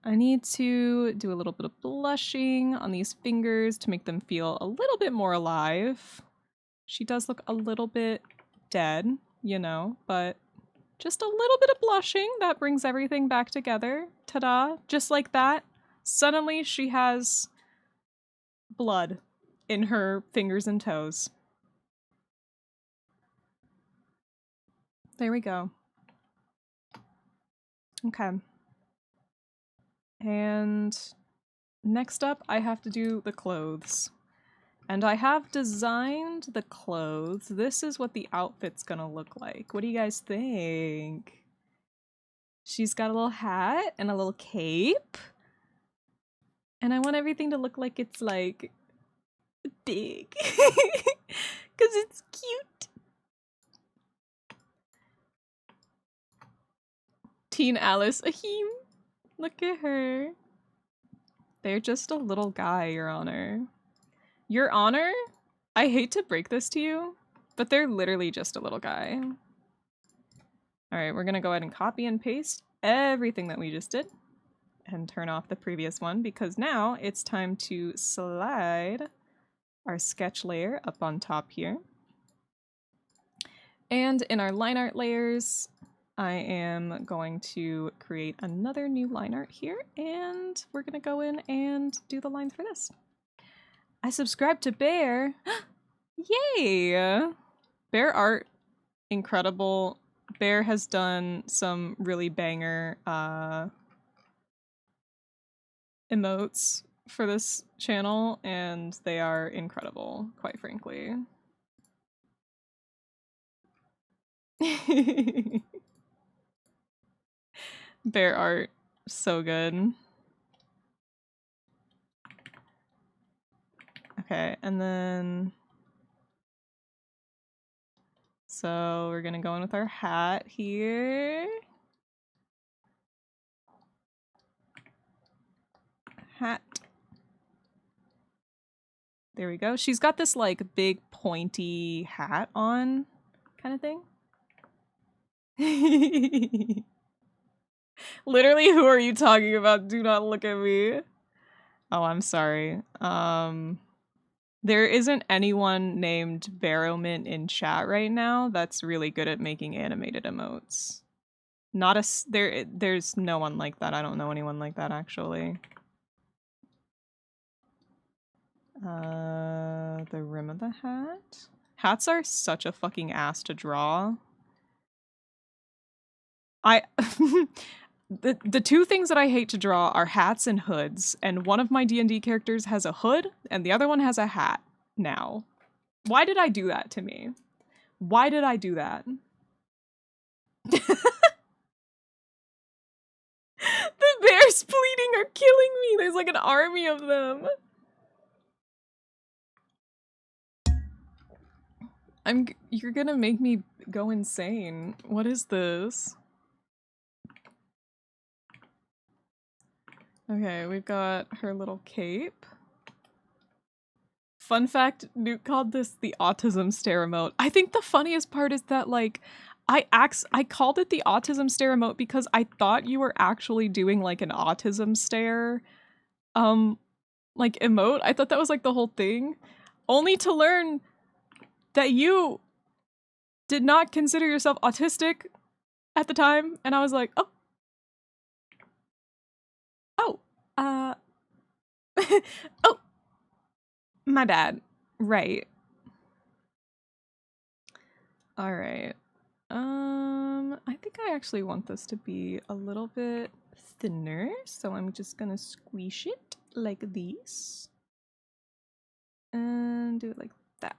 I need to do a little bit of blushing on these fingers to make them feel a little bit more alive. She does look a little bit dead, you know, but just a little bit of blushing, that brings everything back together. Ta-da, just like that. Suddenly she has blood in her fingers and toes. There we go. Okay. And next up, I have to do the clothes. And I have designed the clothes. This is what the outfit's gonna look like. What do you guys think? She's got a little hat and a little cape. And I want everything to look like it's like big. Because it's cute. Teen Alice, Aheem. Look at her. They're just a little guy, Your Honor. Your Honor? I hate to break this to you, but they're literally just a little guy. Alright, we're gonna go ahead and copy and paste everything that we just did and turn off the previous one because now it's time to slide our sketch layer up on top here. And in our line art layers, I am going to create another new line art here, and we're gonna go in and do the lines for this. I subscribed to Bear. Yay! Bear art, incredible. Bear has done some really banger emotes for this channel, and they are incredible, quite frankly. Bear art, so good. Okay, and then... So we're gonna go in with our hat here. Hat. There we go. She's got this like big pointy hat on kind of thing. Literally, who are you talking about? Do not look at me. Oh, I'm sorry. There isn't anyone named Barrowmint in chat right now that's really good at making animated emotes. Not a there's no one like that. I don't know anyone like that actually. The rim of the hat. Hats are such a fucking ass to draw. The two things that I hate to draw are hats and hoods, and one of my D&D characters has a hood, and the other one has a hat now. Why did I do that to me? Why did I do that? The bears pleading are killing me! There's like an army of them! You're gonna make me go insane. What is this? Okay, we've got her little cape. Fun fact, Nuke called this the autism stare emote. I think the funniest part is that, like, I called it the autism stare emote because I thought you were actually doing, like, an autism stare, like, emote. I thought that was, like, the whole thing. Only to learn that you did not consider yourself autistic at the time, and I was like, oh. Oh, oh, my bad. Right. All right. I think I actually want this to be a little bit thinner, so I'm just gonna squish it like this. And do it like that.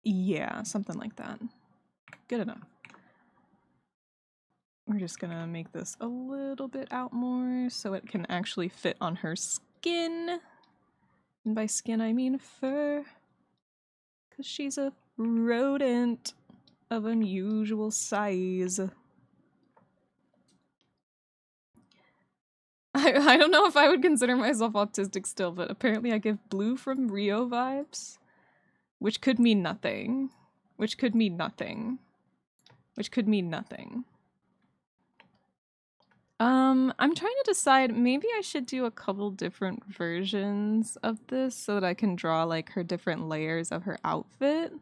Yeah, something like that. Good enough. We're just gonna make this a little bit out more so it can actually fit on her skin. And by skin I mean fur. Because she's a rodent of unusual size. I don't know if I would consider myself autistic still, but apparently I give Blue from Rio vibes. Which could mean nothing. Which could mean nothing. Which could mean nothing. I'm trying to decide, maybe I should do a couple different versions of this so that I can draw like her different layers of her outfit.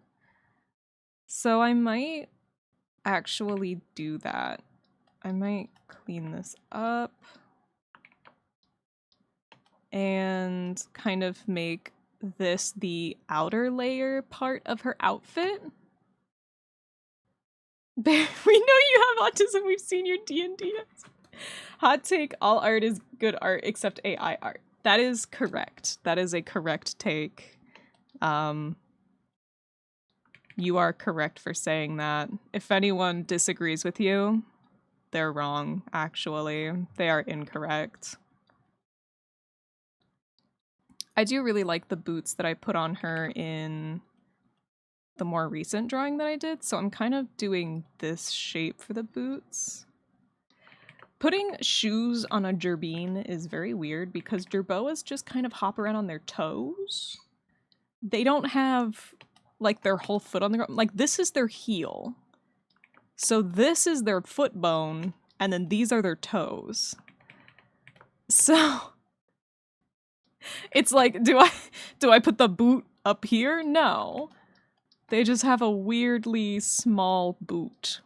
So I might actually do that. I might clean this up and kind of make this the outer layer part of her outfit. We know you have autism, we've seen your D&D. Hot take, all art is good art except AI art. That is correct. That is a correct take. You are correct for saying that. If anyone disagrees with you, they're wrong, actually. They are incorrect. I do really like the boots that I put on her in the more recent drawing that I did, so I'm kind of doing this shape for the boots. Putting shoes on a gerbine is very weird because gerboas just kind of hop around on their toes. They don't have like their whole foot on the ground. Like this is their heel. So this is their foot bone and then these are their toes. So it's like, do I put the boot up here? No. They just have a weirdly small boot.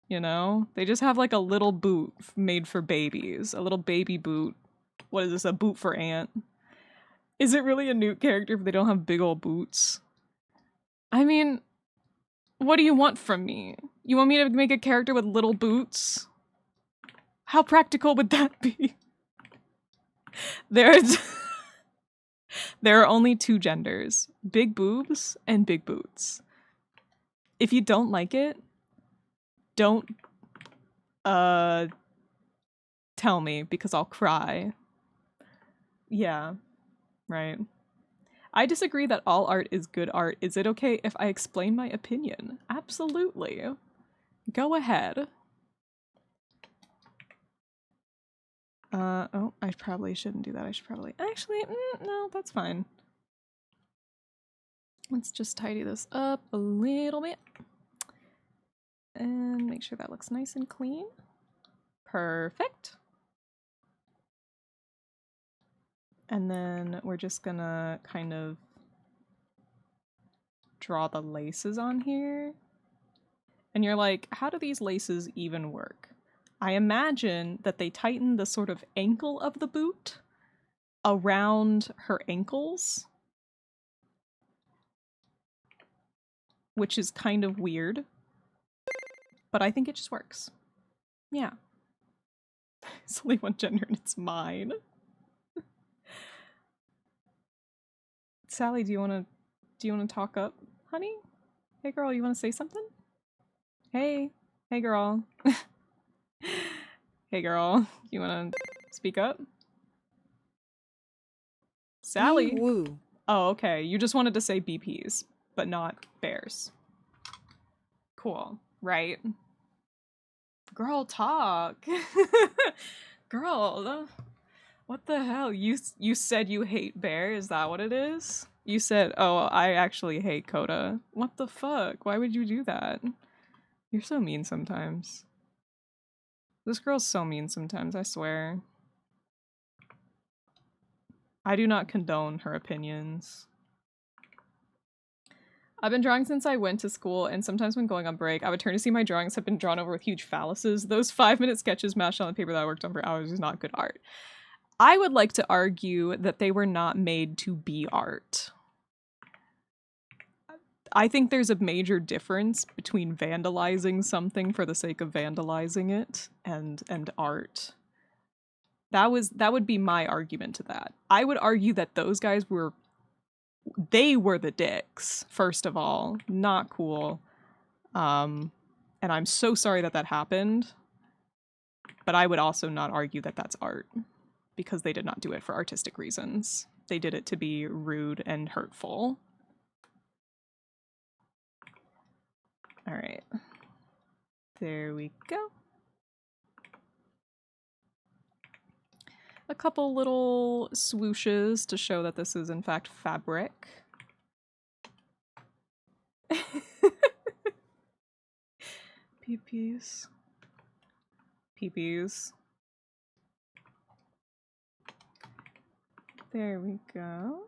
You know? They just have like a little boot made for babies. A little baby boot. What is this? A boot for Ant? Is it really a Newt character if they don't have big old boots? I mean, what do you want from me? You want me to make a character with little boots? How practical would that be? There's there are only two genders. Big boobs and big boots. If you don't like it, don't tell me because I'll cry. Yeah, right. I disagree that all art is good art. Is it okay if I explain my opinion? Absolutely. Go ahead. Oh, I probably shouldn't do that. I should probably... Actually, no, that's fine. Let's just tidy this up a little bit. And make sure that looks nice and clean. Perfect. And then we're just gonna kind of draw the laces on here. And you're like, how do these laces even work? I imagine that they tighten the sort of ankle of the boot around her ankles, which is kind of weird, but I think it just works. Yeah. It's only one gender and it's mine. Sally, do you want to talk up, honey? Hey girl, you want to say something? Hey girl. Hey girl, you want to speak up? Sally. Woo. Oh, okay. You just wanted to say BPs, but not bears. Cool, right? Girl, talk. Girl, what the hell? You said you hate bear? Is that what it is? You said, oh, I actually hate Coda. What the fuck? Why would you do that? You're so mean sometimes. This girl's so mean sometimes, I swear. I do not condone her opinions. I've been drawing since I went to school, and sometimes when going on break, I would turn to see my drawings have been drawn over with huge phalluses. Those 5-minute sketches mashed on the paper that I worked on for hours is not good art. I would like to argue that they were not made to be art. I think there's a major difference between vandalizing something for the sake of vandalizing it and art. That would be my argument to that. I would argue that those guys were the dicks, first of all. Not cool. And I'm so sorry that happened. But I would also not argue that that's art, because they did not do it for artistic reasons. They did it to be rude and hurtful. All right. There we go. A couple little swooshes to show that this is in fact fabric. Peepees. Peepees. There we go.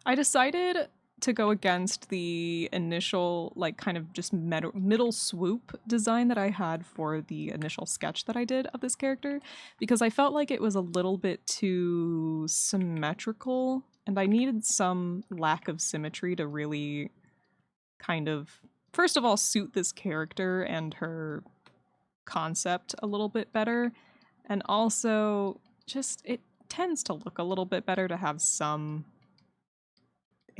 I decided to go against the initial, like, kind of just middle swoop design that I had for the initial sketch that I did of this character, because I felt like it was a little bit too symmetrical, and I needed some lack of symmetry to really kind of, first of all, suit this character and her concept a little bit better, and also just it tends to look a little bit better to have some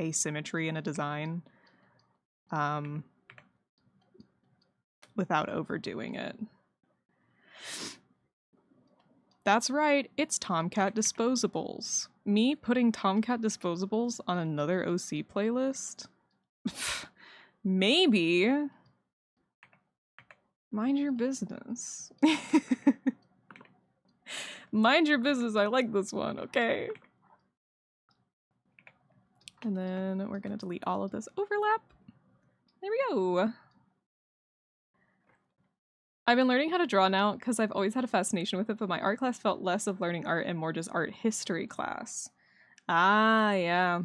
asymmetry in a design without overdoing it. That's right, it's Tomcat Disposables. Me putting Tomcat Disposables on another OC playlist? Maybe. Mind your business. Mind your business, I like this one, okay? And then we're gonna delete all of this overlap. There we go. I've been learning how to draw now because I've always had a fascination with it, but my art class felt less of learning art and more just art history class. Ah, yeah.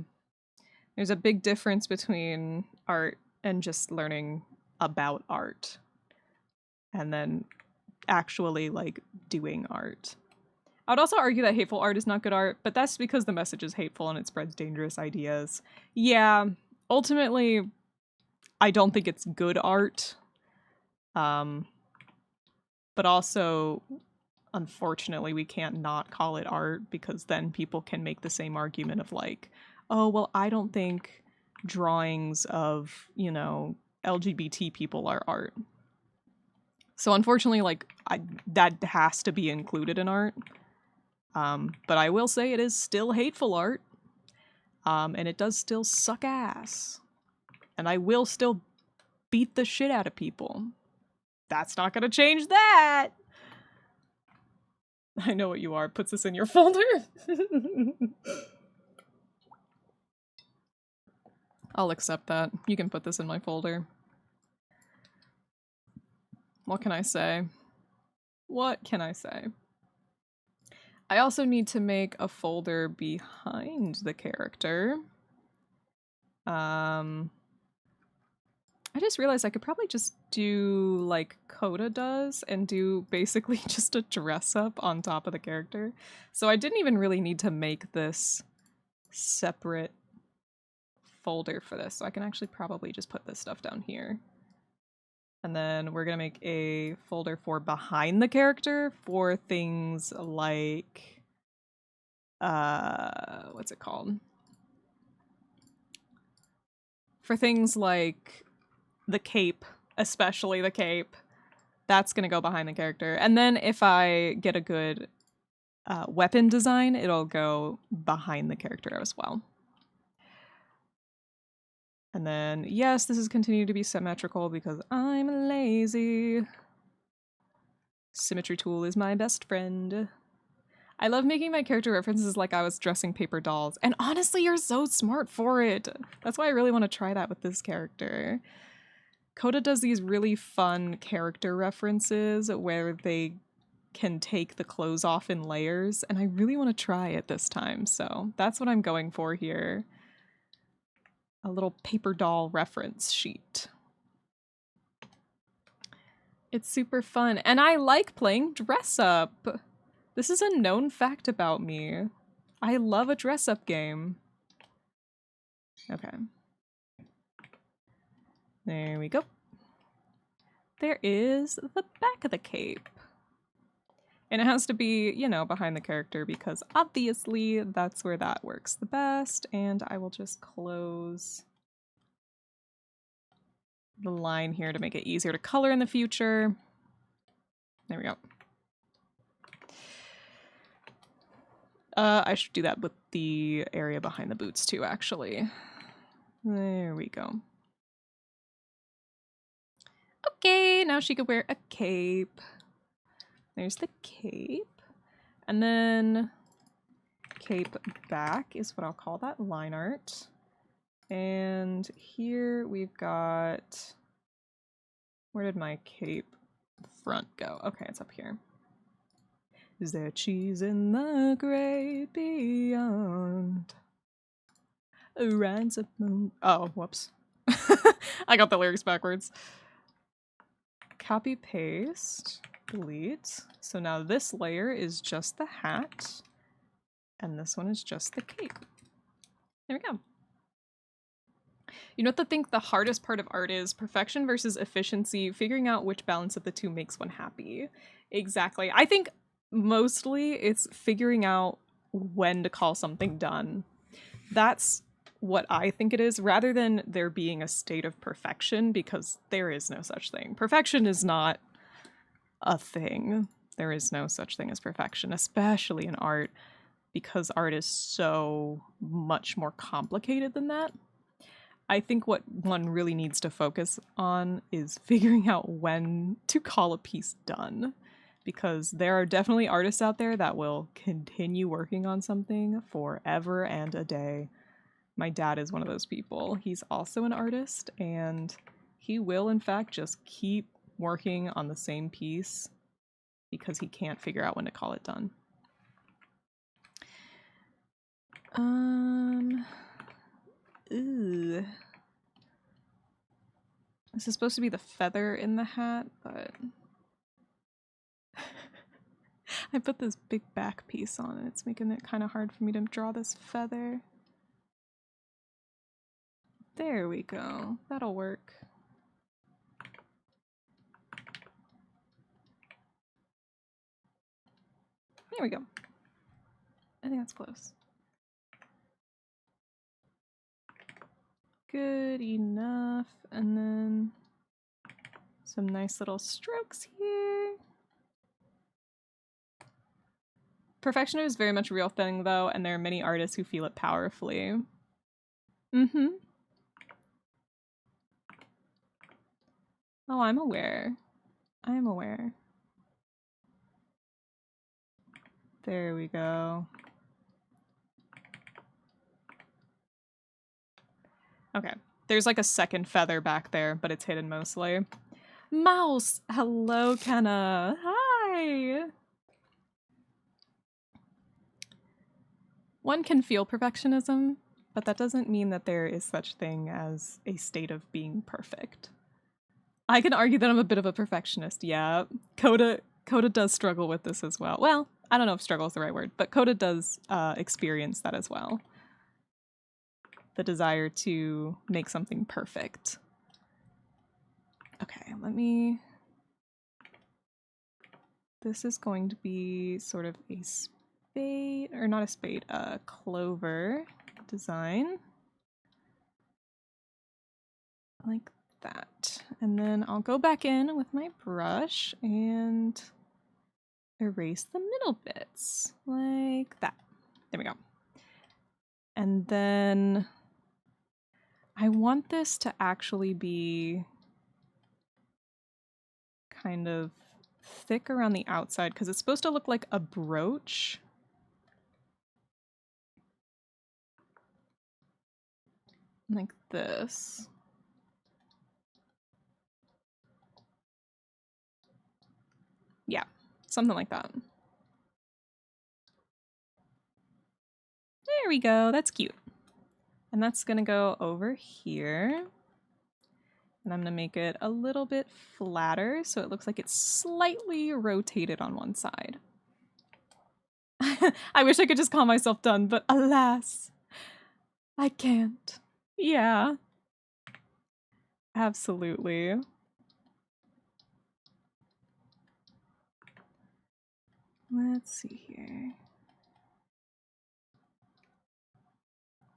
There's a big difference between art and just learning about art and then actually like doing art. I would also argue that hateful art is not good art, but that's because the message is hateful and it spreads dangerous ideas. Yeah, ultimately, I don't think it's good art. But also, unfortunately, we can't not call it art because then people can make the same argument of like, oh, well, I don't think drawings of, you know, LGBT people are art. So unfortunately, like, that has to be included in art. But I will say it is still hateful art. And it does still suck ass. And I will still beat the shit out of people. That's not gonna change that! I know what you are. Puts this in your folder. I'll accept that. You can put this in my folder. What can I say? What can I say? I also need to make a folder behind the character. I just realized I could probably just do like Coda does and do basically just a dress up on top of the character. So I didn't even really need to make this separate folder for this. So I can actually probably just put this stuff down here. And then we're gonna make a folder for behind the character for things like, what's it called? For things like the cape, especially the cape. That's gonna go behind the character. And then if I get a good weapon design, it'll go behind the character as well. And then, yes, this is continued to be symmetrical because I'm lazy. Symmetry tool is my best friend. I love making my character references like I was dressing paper dolls. And honestly, you're so smart for it. That's why I really want to try that with this character. Coda does these really fun character references where they can take the clothes off in layers, and I really want to try it this time, so that's what I'm going for here. A little paper doll reference sheet. It's super fun, and I like playing dress up. This is a known fact about me. I love a dress up game. Okay. There we go. There is the back of the cape. And it has to be, you know, behind the character because obviously that's where that works the best. And I will just close the line here to make it easier to color in the future. There we go. I should do that with the area behind the boots too, actually. There we go. Okay, now she could wear a cape. There's the cape. And then cape back is what I'll call that line art. And here we've got, where did my cape front go? Okay, it's up here. Is there cheese in the great beyond? A ransom moon. Oh, whoops. I got the lyrics backwards. Copy, paste, delete. So now this layer is just the hat, and this one is just the cape. There we go. You know what I think the hardest part of art is? Perfection versus efficiency, figuring out which balance of the two makes one happy. Exactly. I think mostly it's figuring out when to call something done. That's what I think it is, rather than there being a state of perfection, because there is no such thing. Perfection is not a thing. There is no such thing as perfection, especially in art, because art is so much more complicated than that. I think what one really needs to focus on is figuring out when to call a piece done, because there are definitely artists out there that will continue working on something forever and a day. My dad is one of those people. He's also an artist, and he will, in fact, just keep working on the same piece because he can't figure out when to call it done. Ooh. This is supposed to be the feather in the hat, but I put this big back piece on and it's making it kind of hard for me to draw this feather. There we go. That'll work. There we go. I think that's close. Good enough. And then some nice little strokes here. Perfection is very much a real thing though, and there are many artists who feel it powerfully. Mm-hmm. Oh, I'm aware. I'm aware. There we go. Okay. There's like a second feather back there, but it's hidden mostly. Mouse! Hello, Kenna. Hi! One can feel perfectionism, but that doesn't mean that there is such thing as a state of being perfect. I can argue that I'm a bit of a perfectionist, yeah. Coda does struggle with this as well. Well, I don't know if struggle is the right word, but Coda does experience that as well. The desire to make something perfect. Okay, let me... This is going to be sort of a spade, or not a spade, a clover design. Like that. And then I'll go back in with my brush and erase the middle bits. Like that. There we go. And then I want this to actually be kind of thick around the outside because it's supposed to look like a brooch. Like this. Yeah, something like that. There we go, that's cute. And that's gonna go over here. And I'm gonna make it a little bit flatter so it looks like it's slightly rotated on one side. I wish I could just call myself done, but alas, I can't. Yeah. Absolutely. Let's see here.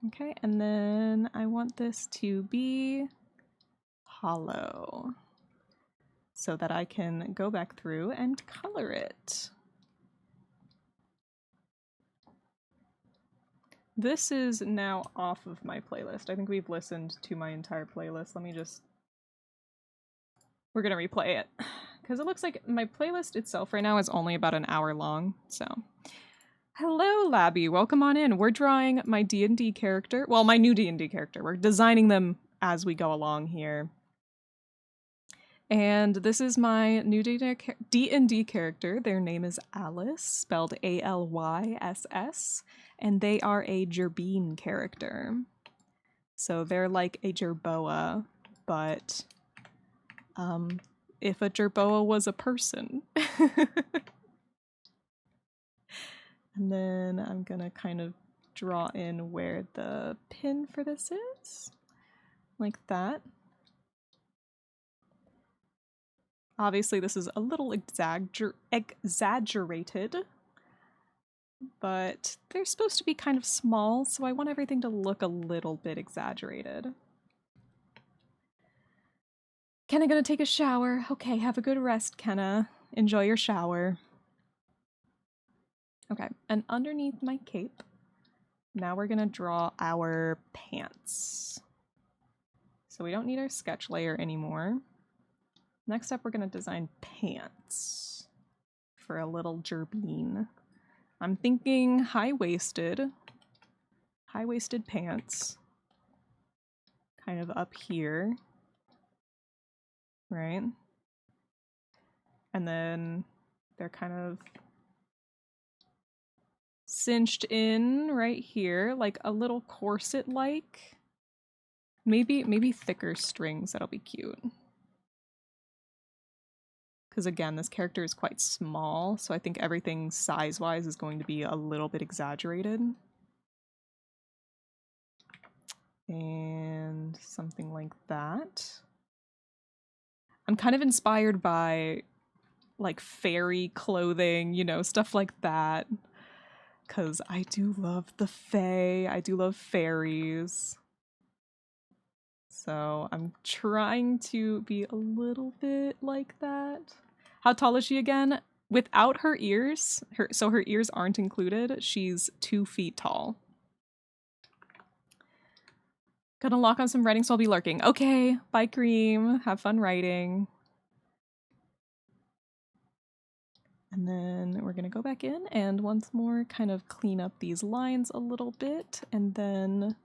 Okay, and then I want this to be hollow so that I can go back through and color it. This is now off of my playlist. I think we've listened to my entire playlist. Let me just... We're gonna replay it. Because it looks like my playlist itself right now is only about an hour long, so... Hello, Labby. Welcome on in. We're drawing my D&D character. Well, my new D&D character. We're designing them as we go along here. And this is my new D&D character. Their name is Alice, spelled A-L-Y-S-S, and they are a Gerbine character. So they're like a Jerboa, but if a Jerboa was a person. And then I'm gonna kind of draw in where the pin for this is, like that. Obviously this is a little exaggerated, but they're supposed to be kind of small, so I want everything to look a little bit exaggerated. Kenna gonna take a shower. Okay, have a good rest, Kenna. Enjoy your shower. Okay, and underneath my cape, now we're gonna draw our pants. So we don't need our sketch layer anymore. Next up, we're gonna design pants for a little Gerbine. I'm thinking high-waisted pants, kind of up here, right? And then they're kind of cinched in right here, like a little corset-like. Maybe thicker strings, that'll be cute. Because again, this character is quite small, so I think everything size-wise is going to be a little bit exaggerated. And something like that. I'm kind of inspired by like fairy clothing, you know, stuff like that. Because I do love the fae, I do love fairies. So I'm trying to be a little bit like that. How tall is she again? Without her ears, so her ears aren't included, she's 2 feet tall. Gonna lock on some writing, so I'll be lurking. Okay, bye Cream. Have fun writing. And then we're gonna go back in and once more kind of clean up these lines a little bit, and then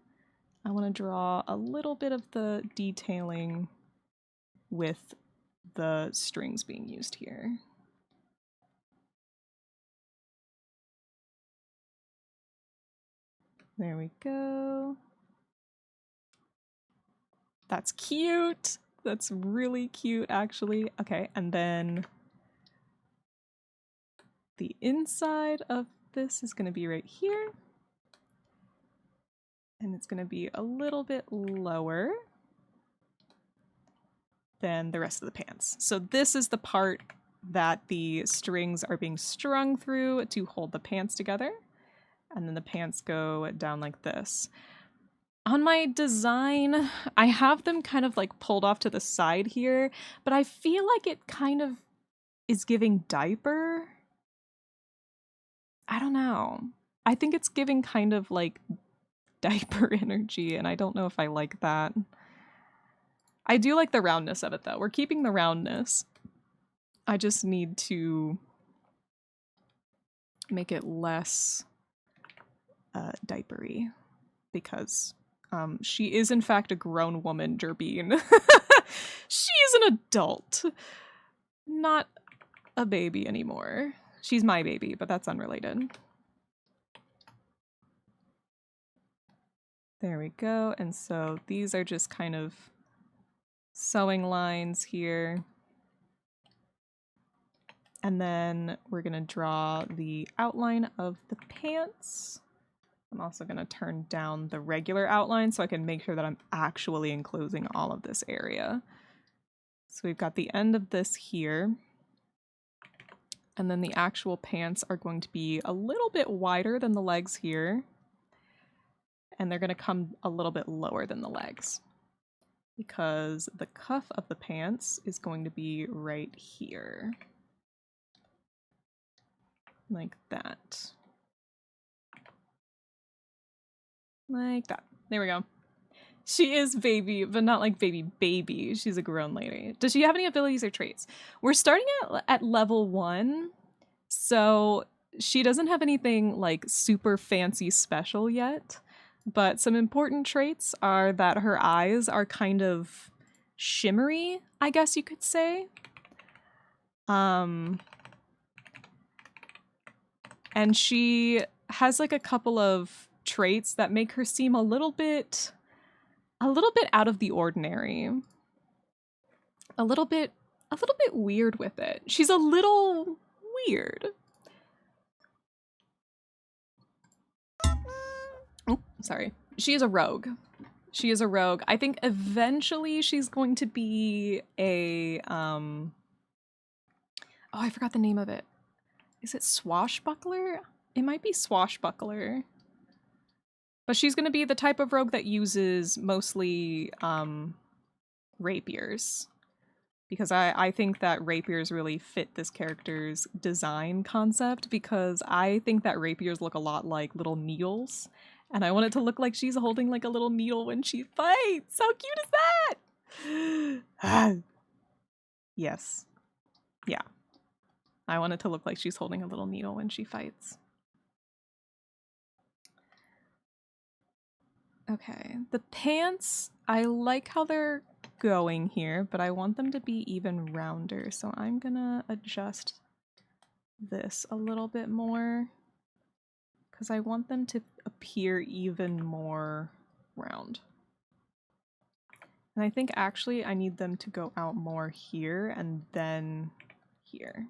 I want to draw a little bit of the detailing with the strings being used here. There we go. That's cute. That's really cute, actually. Okay, and then the inside of this is going to be right here. And it's going to be a little bit lower than the rest of the pants. So this is the part that the strings are being strung through to hold the pants together. And then the pants go down like this. On my design, I have them kind of like pulled off to the side here, but I feel like it kind of is giving diaper. I don't know. I think it's giving kind of like diaper energy, and I don't know if I like that. I do like the roundness of it though. We're keeping the roundness. I just need to make it less diapery because she is in fact a grown woman, Gerbine. She is an adult, not a baby anymore. She's my baby, but that's unrelated. There we go. And so these are just kind of sewing lines here. And then we're going to draw the outline of the pants. I'm also going to turn down the regular outline so I can make sure that I'm actually enclosing all of this area. So we've got the end of this here. And then the actual pants are going to be a little bit wider than the legs here. And they're going to come a little bit lower than the legs because the cuff of the pants is going to be right here. Like that. Like that. There we go. She is baby, but not like baby. She's a grown lady. Does she have any abilities or traits? We're starting at level 1, so she doesn't have anything like super fancy special yet, but some important traits are that her eyes are kind of shimmery, I guess you could say. And she has like a couple of traits that make her seem a little bit out of the ordinary. A little bit weird with it. She's a little weird. Oh, sorry. She is a rogue. She is a rogue. I think eventually she's going to be a oh, I forgot the name of it. Is it Swashbuckler? It might be Swashbuckler. But she's going to be the type of rogue that uses mostly rapiers. Because I think that rapiers really fit this character's design concept, because I think that rapiers look a lot like little needles. And I want it to look like she's holding like a little needle when she fights. How cute is that? Yes. Yeah. I want it to look like she's holding a little needle when she fights. Okay, the pants, I like how they're going here, but I want them to be even rounder, so I'm gonna adjust this a little bit more because I want them to appear even more round. And I think actually I need them to go out more here and then here.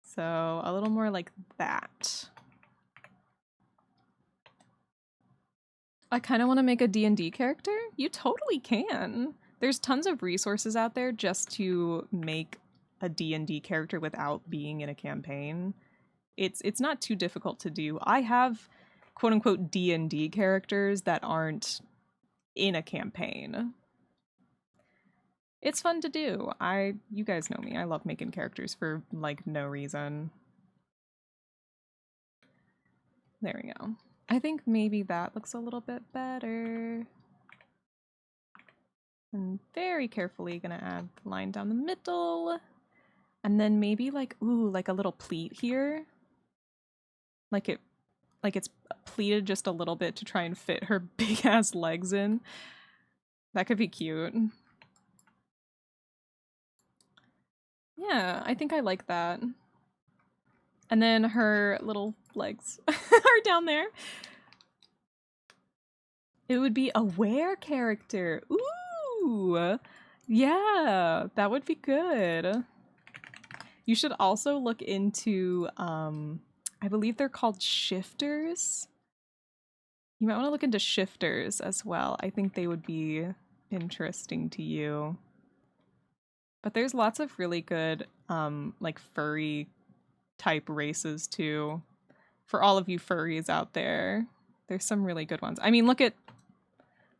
So a little more like that. I kind of want to make a D&D character. You totally can. There's tons of resources out there just to make a D&D character without being in a campaign. It's not too difficult to do. I have quote unquote D&D characters that aren't in a campaign. It's fun to do. You guys know me. I love making characters for like no reason. There we go. I think maybe that looks a little bit better. And very carefully gonna add the line down the middle. And then maybe like, ooh, like a little pleat here. Like it's pleated just a little bit to try and fit her big ass legs in. That could be cute. Yeah, I think I like that. And then her little legs are down there. It would be a wear character. Ooh, yeah, that would be good. You should also look into, I believe they're called shifters. You might want to look into shifters as well. I think they would be interesting to you. But there's lots of really good, like furry type races too. For all of you furries out there, there's some really good ones. I mean, look at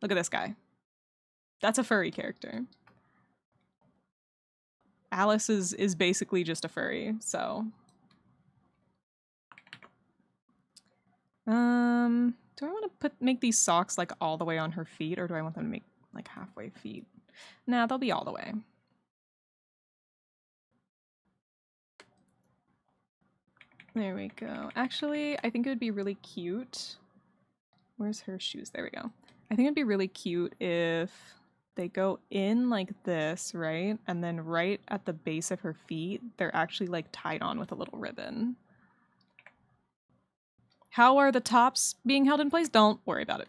this guy. That's a furry character. Alice is basically just a furry, so. Do I want to make these socks like all the way on her feet, or do I want them to make like halfway feet? Nah, they'll be all the way. There we go. Actually, I think it would be really cute. Where's her shoes? There we go. I think it'd be really cute if they go in like this, right? And then right at the base of her feet, they're actually like tied on with a little ribbon. How are the tops being held in place? Don't worry about it.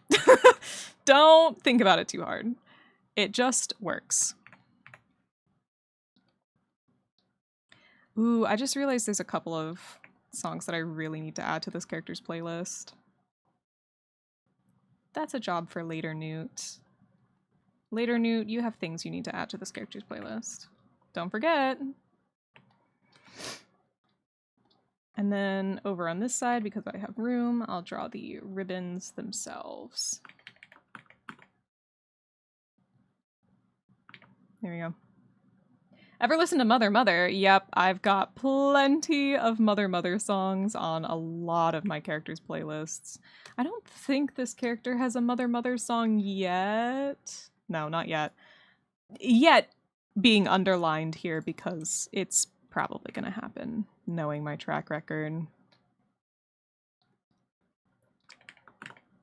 Don't think about it too hard. It just works. Ooh, I just realized there's a couple of songs that I really need to add to this character's playlist. That's a job for later, Newt. Later, Newt, you have things you need to add to this character's playlist. Don't forget. And then over on this side, because I have room, I'll draw the ribbons themselves. There we go. Ever listen to Mother Mother? Yep, I've got plenty of Mother Mother songs on a lot of my characters' playlists. I don't think this character has a Mother Mother song yet. No, not yet. Yet being underlined here because it's probably gonna happen, knowing my track record.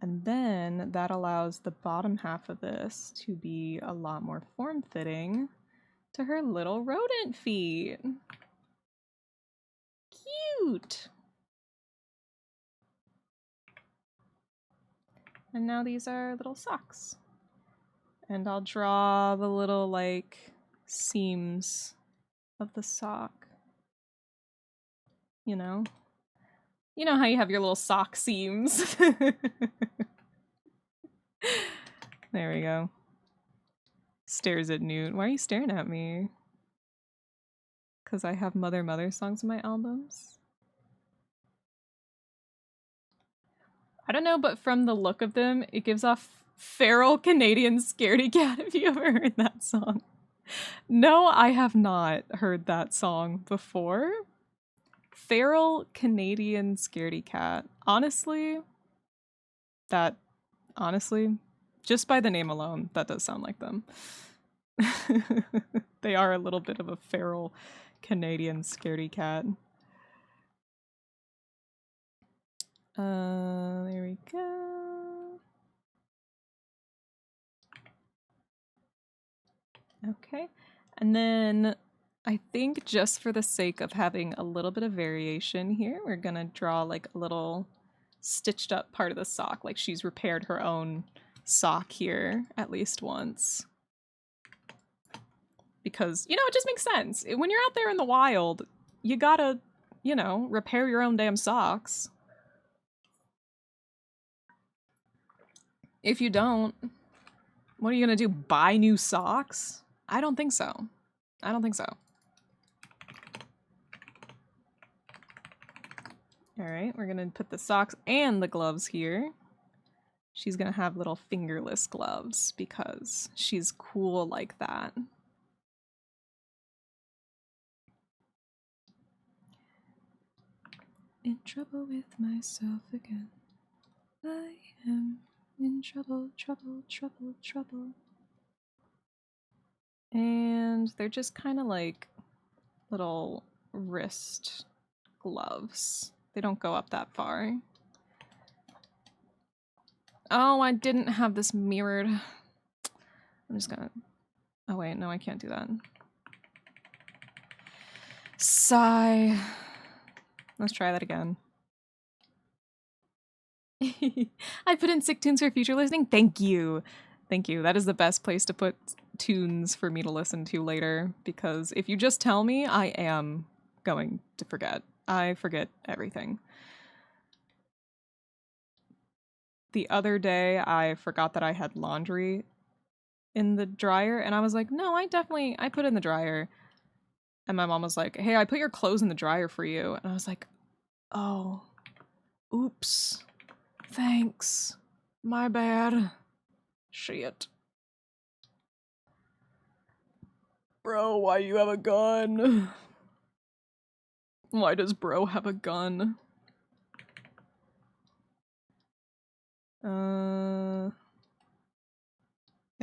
And then that allows the bottom half of this to be a lot more form-fitting to her little rodent feet. Cute! And now these are little socks. And I'll draw the little, like, seams of the sock. You know? You know how you have your little sock seams. There we go. Stares at Newt. Why are you staring at me? Because I have Mother Mother songs in my albums? I don't know, but from the look of them, it gives off feral Canadian scaredy cat. Have you ever heard that song? No, I have not heard that song before. Feral Canadian scaredy cat. Honestly, just by the name alone, that does sound like them. They are a little bit of a feral Canadian scaredy cat. There we go. Okay, and then I think just for the sake of having a little bit of variation here, we're gonna draw like a little stitched up part of the sock, like she's repaired her own sock here at least once. Because, you know, it just makes sense. When you're out there in the wild, you gotta, you know, repair your own damn socks. If you don't, what are you gonna do? Buy new socks? I don't think so. I don't think so. Alright, we're gonna put the socks and the gloves here. She's gonna have little fingerless gloves because she's cool like that. In trouble with myself again. I am in trouble, trouble, trouble, trouble. And they're just kind of like little wrist gloves. They don't go up that far. Oh, I didn't have this mirrored. I'm just gonna... Oh wait, no, I can't do that. Sigh. Let's try that again. I put in sick tunes for future listening. Thank you. Thank you. That is the best place to put tunes for me to listen to later, because if you just tell me, I am going to forget. I forget everything. The other day, I forgot that I had laundry in the dryer, and I was like, no, I put it in the dryer. And my mom was like, hey, I put your clothes in the dryer for you. And I was like, oh, oops. Thanks. My bad. Shit. Bro, why you have a gun? Why does bro have a gun? There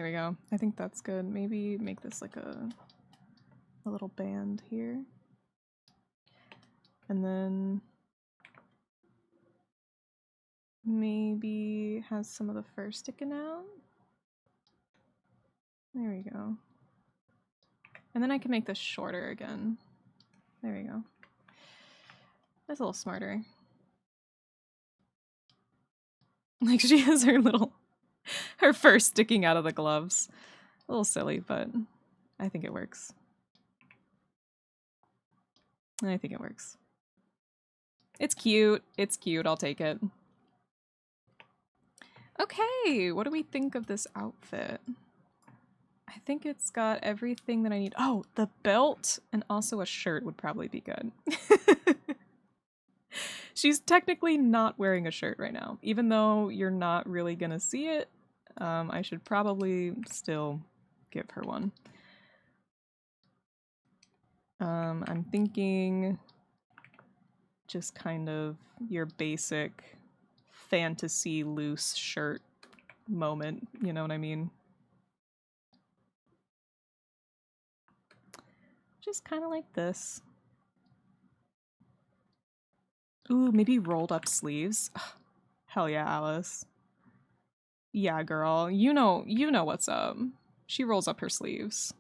we go. I think that's good. Maybe make this like a little band here. And then maybe has some of the fur sticking out. There we go. And then I can make this shorter again. There we go. That's a little smarter. Like she has her fur sticking out of the gloves. A little silly, but I think it works. I think it works. It's cute. It's cute. I'll take it. Okay, what do we think of this outfit? I think it's got everything that I need. Oh, the belt and also a shirt would probably be good. She's technically not wearing a shirt right now. Even though you're not really gonna see it, I should probably still give her one. I'm thinking just kind of your basic fantasy loose shirt moment, you know what I mean? Just kind of like this. Ooh, maybe rolled up sleeves. Ugh, hell yeah, Alice. Yeah, girl, you know what's up. She rolls up her sleeves.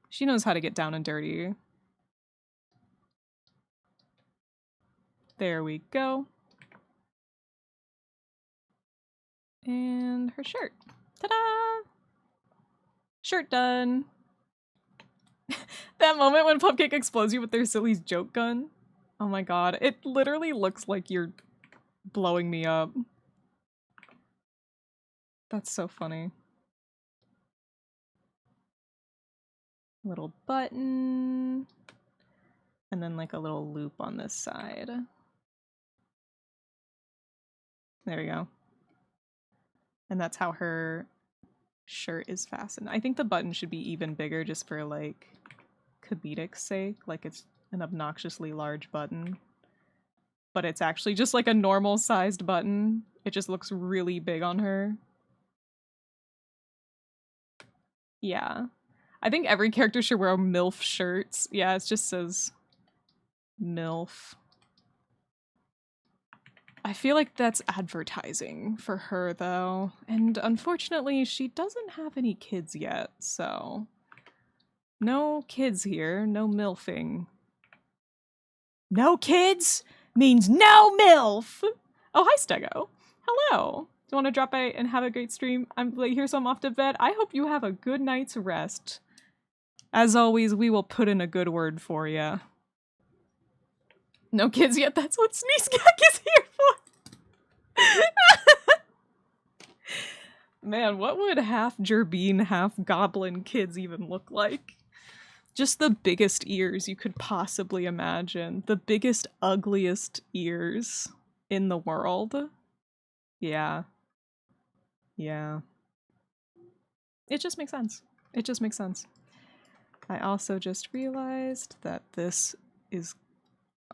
She knows how to get down and dirty. There we go. And her shirt. Ta-da! Shirt done. That moment when Pupcake explodes you with their silly joke gun. Oh my god, it literally looks like you're blowing me up. That's so funny. Little button. And then like a little loop on this side. There we go. And that's how her shirt is fastened. I think the button should be even bigger just for like comedic sake. Like it's an obnoxiously large button. But it's actually just like a normal sized button. It just looks really big on her. Yeah. I think every character should wear MILF shirts. Yeah, it just says MILF. I feel like that's advertising for her, though. And unfortunately, she doesn't have any kids yet, so... No kids here, no MILFing. No kids means no MILF! Oh, hi, Stego. Hello. you want to drop by and have a great stream? I'm like here, so I'm off to bed. I hope you have a good night's rest. As always, we will put in a good word for you. No kids yet. That's what Sneezecrack is here for. Man, what would half Gerbine, half goblin kids even look like? Just the biggest ears you could possibly imagine. The biggest, ugliest ears in the world. Yeah. Yeah. It just makes sense. It just makes sense. I also just realized that this is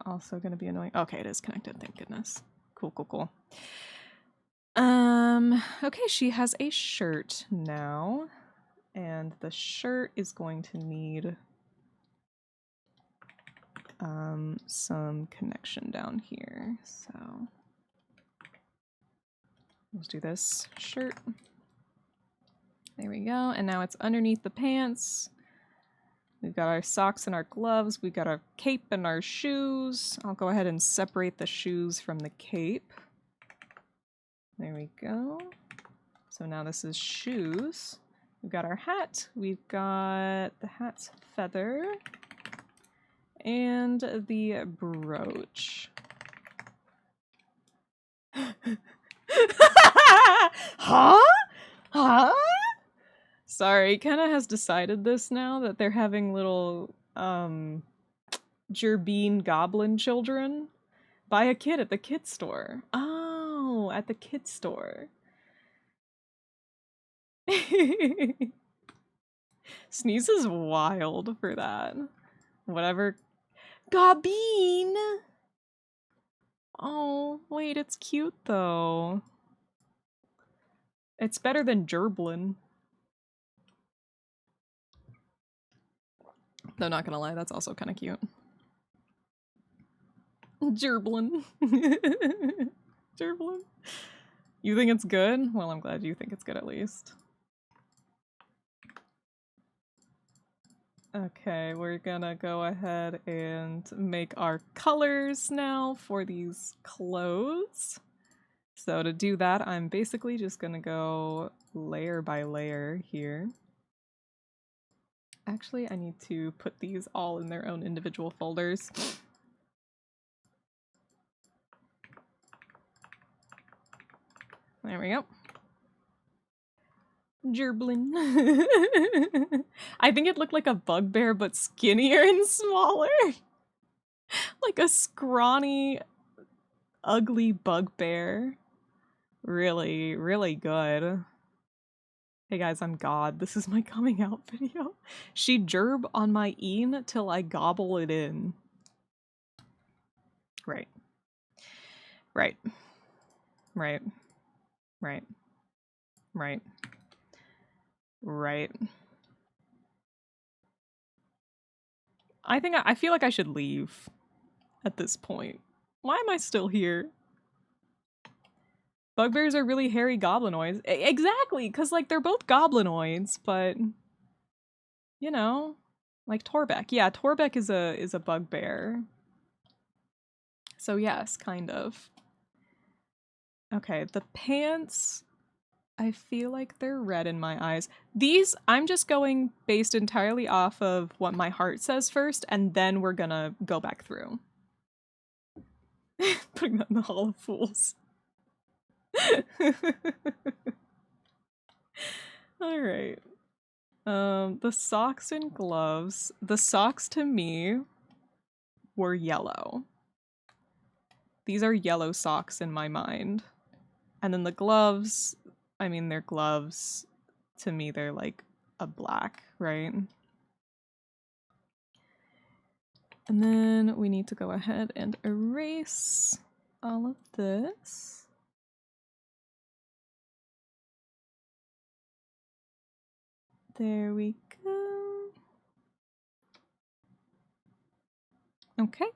also going to be annoying. Okay, it is connected, thank goodness. Cool, cool, cool. Okay, she has a shirt now, and the shirt is going to need some connection down here, so let's do this shirt. There we go, and now it's underneath the pants. We've got our socks and our gloves, we've got our cape and our shoes. I'll go ahead and separate the shoes from the cape. There we go. So now this is shoes. We've got our hat, we've got the hat's feather, and the brooch. Huh? Huh? Sorry, Kenna has decided this now that they're having little, Gerbine goblin children by a kid at the kid store. Oh, at the kid store. Sneeze is wild for that. Whatever. Gobine! Oh, wait, it's cute though. It's better than Gerblin. Though not gonna lie, that's also kind of cute. Gerblin. Gerblin. You think it's good? Well, I'm glad you think it's good at least. Okay, we're gonna go ahead and make our colors now for these clothes. So to do that, I'm basically just gonna go layer by layer here. Actually, I need to put these all in their own individual folders. There we go. Gerblin. I think it looked like a bugbear, but skinnier and smaller. Like a scrawny, ugly bugbear. Really, really good. Hey guys, I'm God. This is my coming out video. She gerb on my een till I gobble it in. Right. Right. Right. Right. Right. Right. I feel like I should leave at this point. Why am I still here? Bugbears are really hairy goblinoids. Exactly, because like they're both goblinoids, but you know, like Torbeck. Yeah, Torbeck is a bugbear. So yes, kind of. Okay, the pants, I feel like they're red in my eyes. These, I'm just going based entirely off of what my heart says first, and then we're gonna go back through. Putting that in the Hall of Fools. Alright. The socks and gloves. The socks to me were yellow. These are yellow socks in my mind. And then the gloves, I mean, they're gloves. To me, they're like a black, right? And then we need to go ahead and erase all of this. There we go. Okay.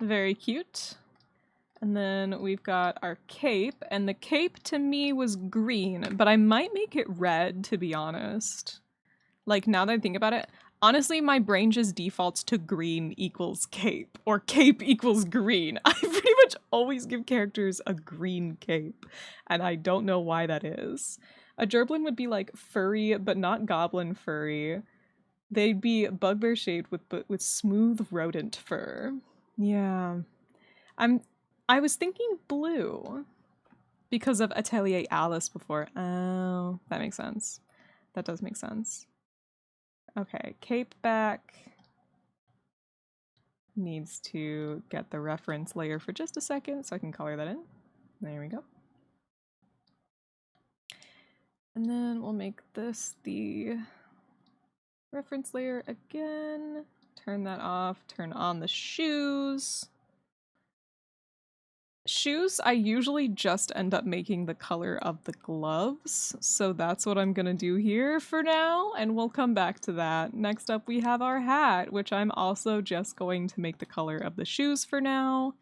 Very cute. And then we've got our cape, and the cape to me was green, but I might make it red, to be honest. Like, now that I think about it, Honestly, my brain just defaults to green equals cape, or cape equals green. I pretty much always give characters a green cape, and I don't know why that is. A gerblin would be like furry, but not goblin furry. They'd be bugbear shaped with smooth rodent fur. Yeah. I was thinking blue because of Atelier Alice before. Oh, that makes sense. That does make sense. Okay, cape back. Needs to get the reference layer for just a second so I can color that in. There we go. And then we'll make this the reference layer again. Turn that off, turn on the shoes. Shoes, I usually just end up making the color of the gloves, so that's what I'm gonna do here for now, and we'll come back to that. Next up we have our hat, which I'm also just going to make the color of the shoes for now.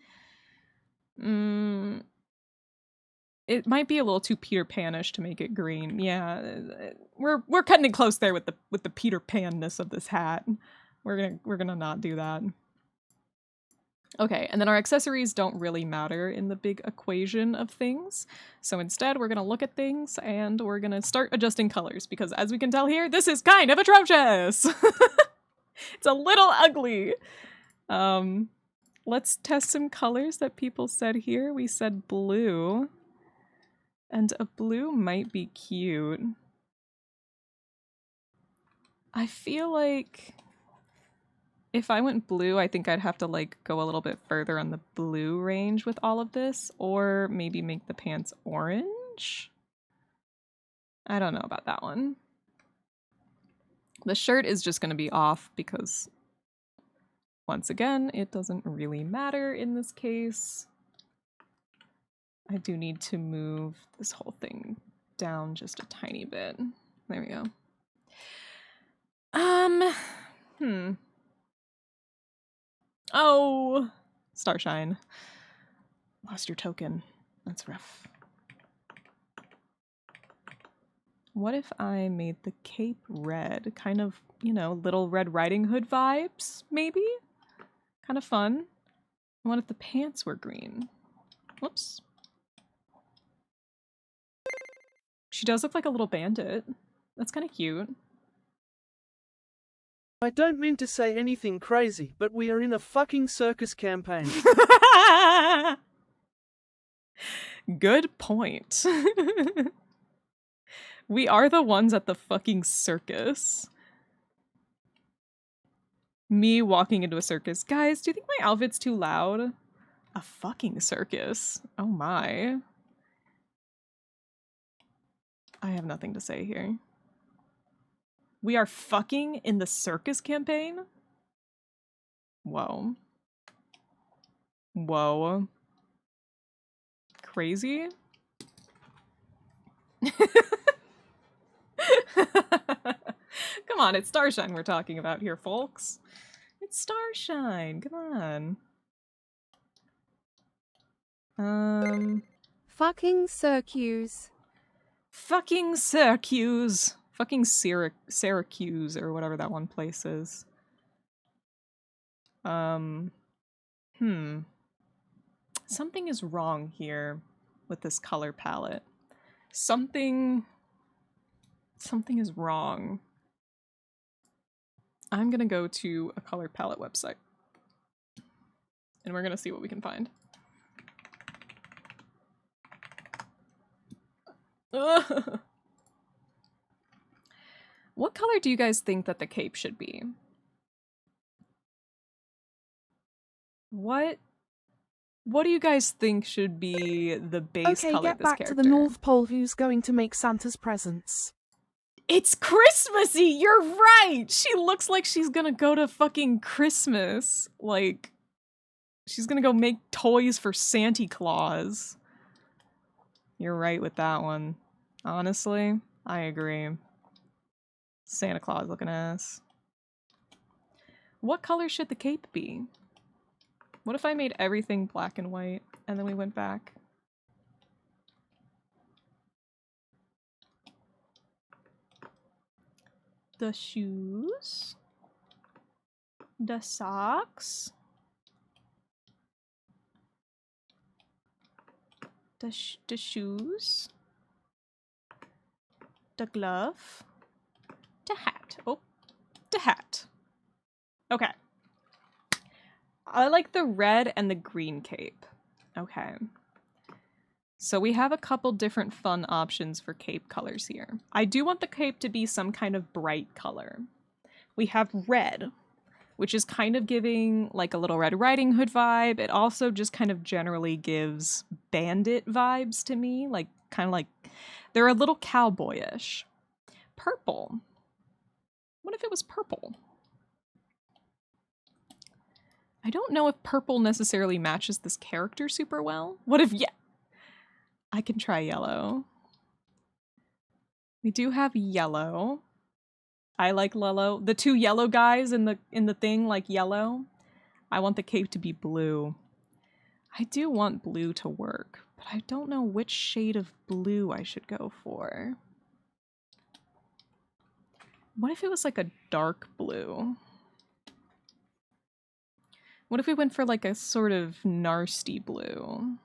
It might be a little too Peter Pan-ish to make it green. Yeah, we're cutting it close there with the Peter Pan-ness of this hat. We're gonna not do that. Okay, and then our accessories don't really matter in the big equation of things. So instead, we're going to look at things and we're going to start adjusting colors because as we can tell here, this is kind of atrocious. It's a little ugly. Let's test some colors that people said here. We said blue. And a blue might be cute. I feel like if I went blue, I think I'd have to like go a little bit further on the blue range with all of this, or maybe make the pants orange. I don't know about that one. The shirt is just going to be off because, once again, it doesn't really matter in this case. I do need to move this whole thing down just a tiny bit. There we go. Oh, Starshine. Lost your token. That's rough. What if I made the cape red? Kind of, you know, Little Red Riding Hood vibes, maybe? Kind of fun. What if the pants were green? Whoops. She does look like a little bandit. That's kind of cute. I don't mean to say anything crazy, but we are in a fucking circus campaign. Good point. We are the ones at the fucking circus. Me walking into a circus. Guys, do you think my outfit's too loud? A fucking circus. Oh my. I have nothing to say here. We are fucking in the circus campaign? Whoa. Whoa. Crazy? Come on, it's Starshine we're talking about here, folks. It's Starshine, come on. Fucking Syracuse. Fucking Syracuse. Fucking Syracuse, or whatever that one place is. Something is wrong here with this color palette. Something is wrong. I'm gonna go to a color palette website. And we're gonna see what we can find. What color do you guys think that the cape should be? What do you guys think should be the base color of get this back character? to the North Pole. Who's going to make Santa's presents? It's Christmassy! You're right! She looks like she's gonna go to fucking Christmas. Like, she's gonna go make toys for Santa Claus. You're right with that one. Honestly, I agree. Santa Claus looking ass. What color should the cape be? What if I made everything black and white, and then we went back? The shoes. the socks. The shoes. The glove. The hat. Oh, the hat. Okay. I like the red and the green cape. Okay. So we have a couple different fun options for cape colors here. I do want the cape to be some kind of bright color. We have red, which is kind of giving like a Little Red Riding Hood vibe. It also just kind of generally gives bandit vibes to me, like kind of like they're a little cowboyish. Purple. What if it was purple? I don't know if purple necessarily matches this character super well. What if, yeah, I can try yellow. We do have yellow. I like yellow. The two yellow guys in the thing like yellow. I want the cape to be blue. I do want blue to work, but I don't know which shade of blue I should go for. What if it was like a dark blue? What if we went for like a sort of nasty blue?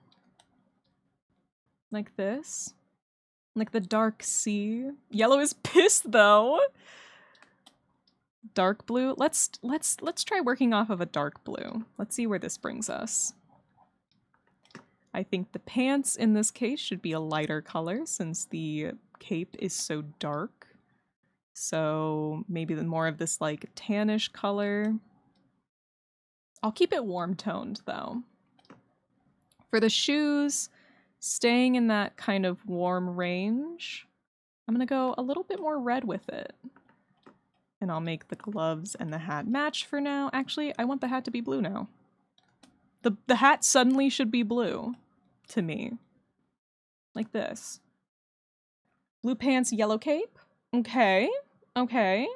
Like this? Like the dark sea? Yellow is pissed though. Dark blue? Let's try working off of a dark blue. Let's see where this brings us. I think the pants in this case should be a lighter color since the cape is so dark. So maybe more of this like tannish color. I'll keep it warm toned though. For the shoes, staying in that kind of warm range, I'm gonna go a little bit more red with it. And I'll make the gloves and the hat match for now. Actually, I want the hat to be blue now. The hat suddenly should be blue to me. Like this. Blue pants, yellow cape? Okay. Okay.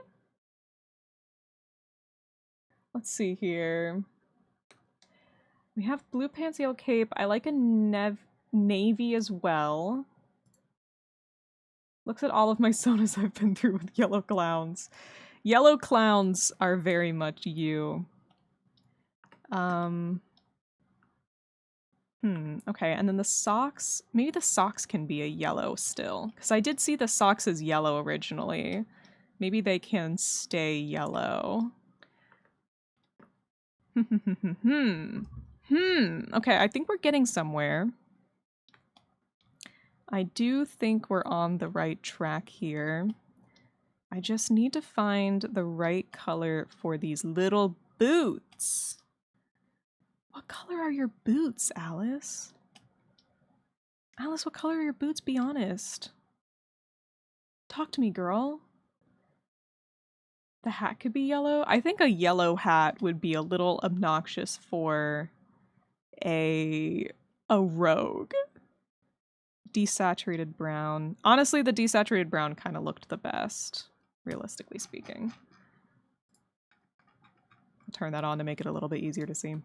Let's see here. We have blue pants, yellow cape. I like a navy as well. Looks at all of my sonas I've been through with yellow clowns. Yellow clowns are very much you. Okay, and then the socks, maybe the socks can be a yellow still, because I did see the socks as yellow originally. Maybe they can stay yellow. Okay, I think we're getting somewhere. I do think we're on the right track here. I just need to find the right color for these little boots. What color are your boots, Alice? Alice, what color are your boots? Be honest. Talk to me, girl. The hat could be yellow. I think a yellow hat would be a little obnoxious for a rogue. Desaturated brown. Honestly, the desaturated brown kind of looked the best, realistically speaking. I'll turn that on to make it a little bit easier to see.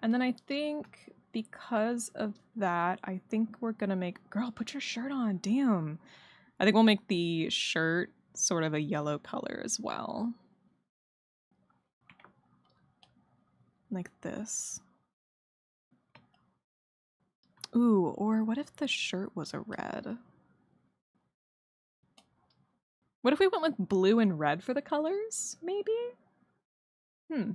And then I think because of that, I think we're gonna make... Girl, put your shirt on, damn. I think we'll make the shirt sort of a yellow color as well. Like this. Ooh, or what if the shirt was a red? What if we went with blue and red for the colors, maybe? Oh,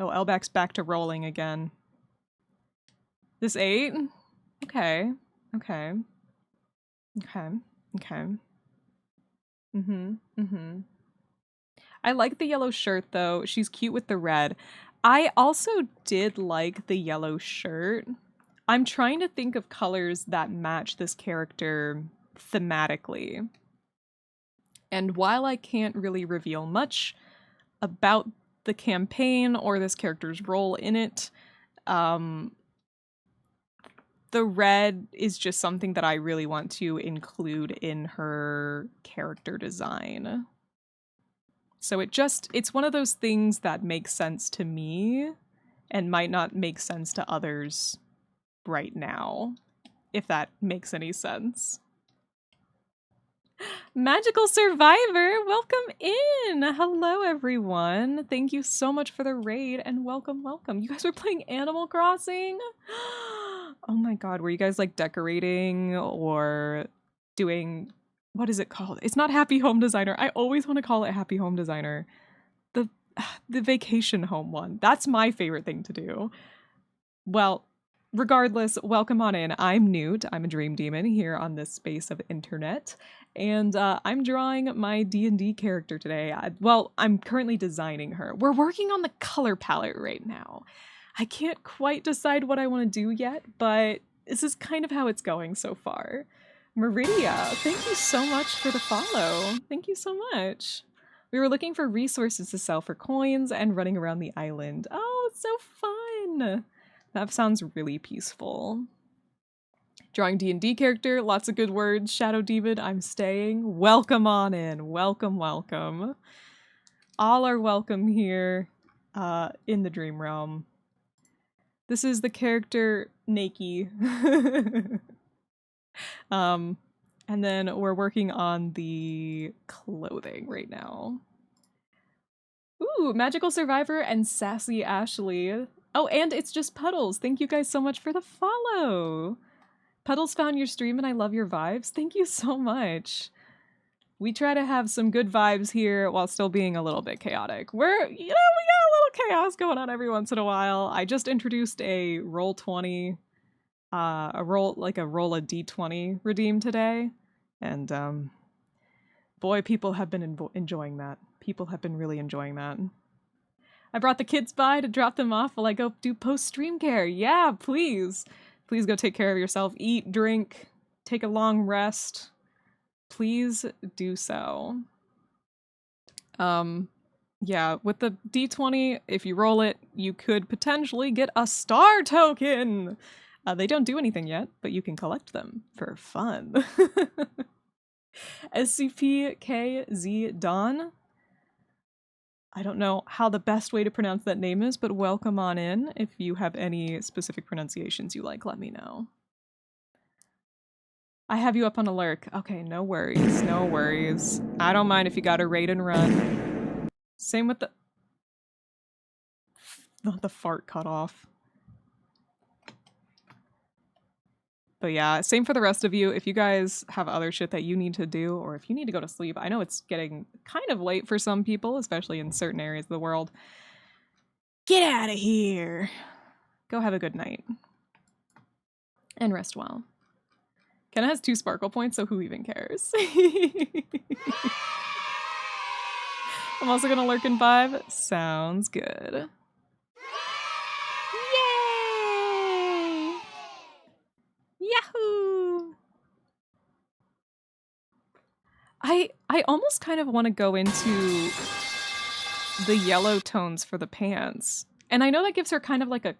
Elbak's back to rolling again. This 8? Okay. Okay. Okay. Okay. I like the yellow shirt, though. She's cute with the red. I also did like the yellow shirt. I'm trying to think of colors that match this character thematically. And while I can't really reveal much about the campaign or this character's role in it, the red is just something that I really want to include in her character design. So it's one of those things that makes sense to me and might not make sense to others right now, if that makes any sense. Magical Survivor, welcome in! Hello, everyone. Thank you so much for the raid, and welcome, welcome. You guys were playing Animal Crossing? Oh my god, were you guys, like, decorating or doing... What is it called? It's not Happy Home Designer. I always want to call it Happy Home Designer. The vacation home one. That's my favorite thing to do. Well, regardless, welcome on in. I'm Newt. I'm a dream demon here on this space of internet. And I'm drawing my D&D character today. Well, I'm currently designing her. We're working on the color palette right now. I can't quite decide what I want to do yet, but this is kind of how it's going so far. Meridia, thank you so much for the follow. Thank you so much. We were looking for resources to sell for coins and running around the island. Oh, it's so fun! That sounds really peaceful. Drawing D&D character, lots of good words. Shadow Demon, I'm staying. Welcome on in. Welcome, welcome. All are welcome here in the Dream Realm. This is the character Naki. And then we're working on the clothing right now. Ooh, Magical Survivor and Sassy Ashley. Oh, and it's just Puddles. Thank you guys so much for the follow. Puddles found your stream and I love your vibes. Thank you so much. We try to have some good vibes here while still being a little bit chaotic. We got a little chaos going on every once in a while. I just introduced a Roll20, roll a D20 redeem today. And boy, people have been enjoying that. People have been really enjoying that. I brought the kids by to drop them off while I go do post-stream care. Yeah, please. Please go take care of yourself. Eat, drink, take a long rest. Please do so. Yeah, with the D20, if you roll it, you could potentially get a star token! They don't do anything yet, but you can collect them for fun. SCPKZ Dawn. I don't know how the best way to pronounce that name is, but welcome on in. If you have any specific pronunciations you like, let me know. I have you up on alert. Okay, no worries, no worries. I don't mind if you gotta raid and run. Same with the fart cut off. But yeah, same for the rest of you. If you guys have other shit that you need to do, or if you need to go to sleep, I know it's getting kind of late for some people, especially in certain areas of the world. Get out of here! Go have a good night. And rest well. Kenna has 2 sparkle points, so who even cares? I'm also gonna lurk and vibe. Sounds good. Yay! Yahoo! I almost kind of want to go into the yellow tones for the pants. And I know that gives her kind of like a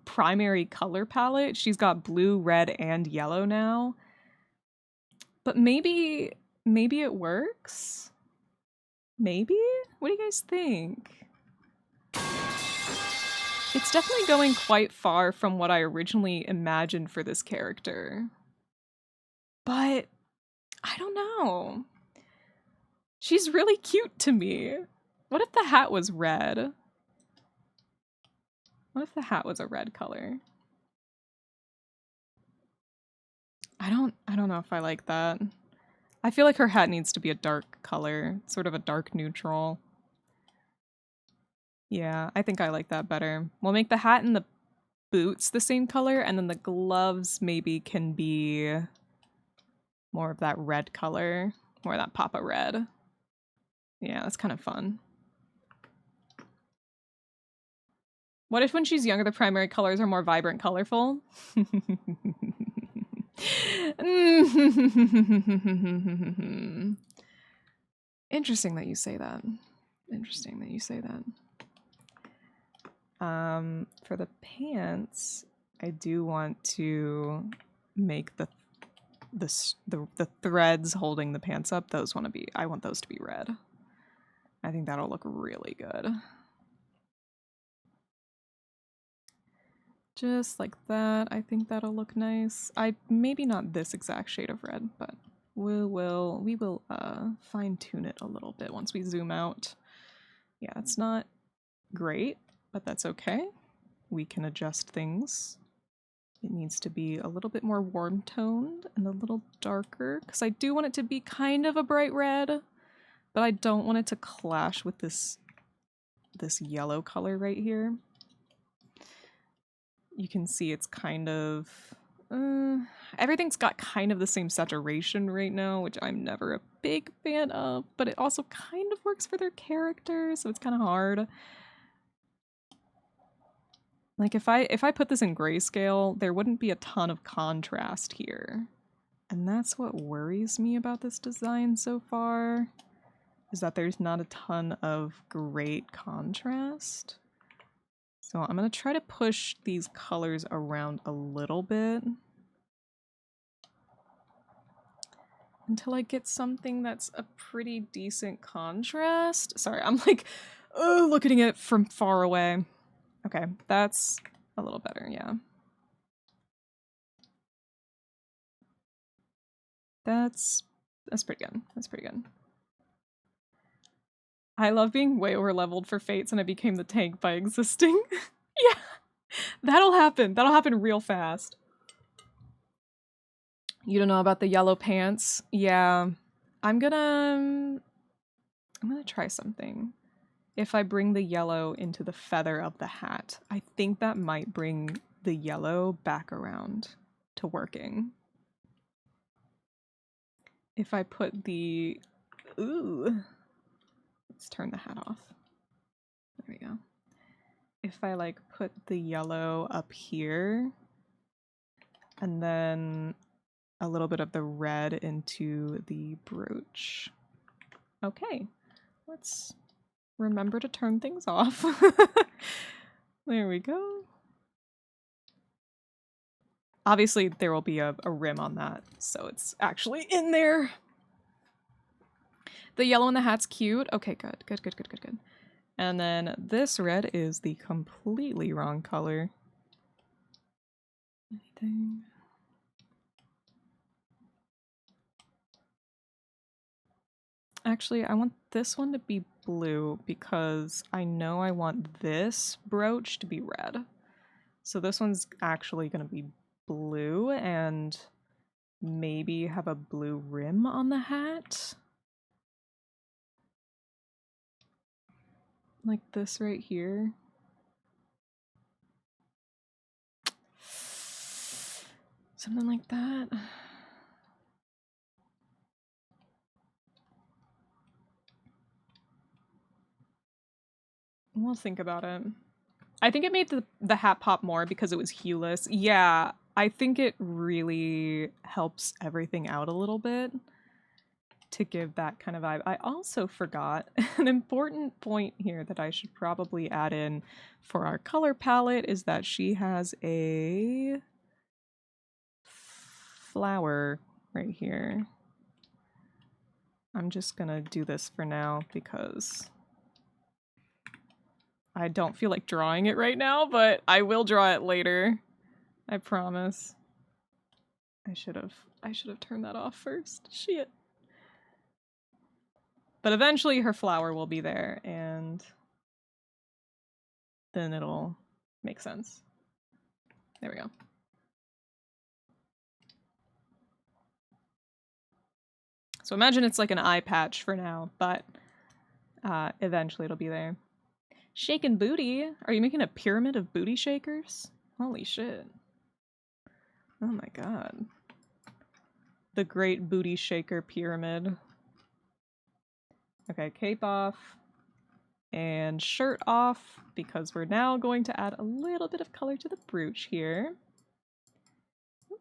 primary color palette. She's got blue, red, and yellow now. But maybe it works? Maybe? What do you guys think? It's definitely going quite far from what I originally imagined for this character. But I don't know. She's really cute to me. What if the hat was red? What if the hat was a red color? I don't know if I like that. I feel like her hat needs to be a dark color, sort of a dark neutral. Yeah, I think I like that better. We'll make the hat and the boots the same color, and then the gloves maybe can be more of that red color, more of that pop of red. Yeah, that's kind of fun. What if when she's younger, the primary colors are more vibrant, colorful? Interesting that you say that. Interesting that you say that. For the pants, I do want to make the threads holding the pants up. I want those to be red. I think that'll look really good. Just like that. I think that'll look nice. Maybe not this exact shade of red, but we will fine tune it a little bit once we zoom out. Yeah, it's not great, but that's okay. We can adjust things. It needs to be a little bit more warm toned and a little darker because I do want it to be kind of a bright red, but I don't want it to clash with this yellow color right here. You can see it's kind of everything's got kind of the same saturation right now, which I'm never a big fan of, but it also kind of works for their character, so it's kind of hard. Like if I put this in grayscale, there wouldn't be a ton of contrast here. And that's what worries me about this design so far, is that there's not a ton of great contrast. So I'm going to try to push these colors around a little bit until I get something that's a pretty decent contrast. Sorry, I'm like looking at it from far away. Okay, that's a little better, yeah. That's pretty good. That's pretty good. I love being way over leveled for Fates and I became the tank by existing. Yeah, that'll happen. That'll happen real fast. You don't know about the yellow pants? Yeah, I'm gonna try something. If I bring the yellow into the feather of the hat, I think that might bring the yellow back around to working. If I put the... Ooh. Let's turn the hat off. There we go. If I like put the yellow up here and then a little bit of the red into the brooch. Okay, let's remember to turn things off. There we go. Obviously there will be a rim on that, so it's actually in there. The yellow in the hat's cute. Okay, good. And then this red is the completely wrong color. Anything? Actually, I want this one to be blue because I know I want this brooch to be red. So this one's actually going to be blue and maybe have a blue rim on the hat. Like this right here. Something like that. We'll think about it. I think it made the hat pop more because it was hueless. Yeah, I think it really helps everything out a little bit to give that kind of vibe. I also forgot an important point here that I should probably add in for our color palette is that she has a flower right here. I'm just gonna do this for now because I don't feel like drawing it right now, but I will draw it later. I promise. I should have turned that off first. Shit. But eventually her flower will be there and then it'll make sense. There we go. So imagine it's like an eye patch for now, but eventually it'll be there. Shaken booty? Are you making a pyramid of booty shakers? Holy shit. Oh my god. The great booty shaker pyramid. Okay, cape off. And shirt off, because we're now going to add a little bit of color to the brooch here.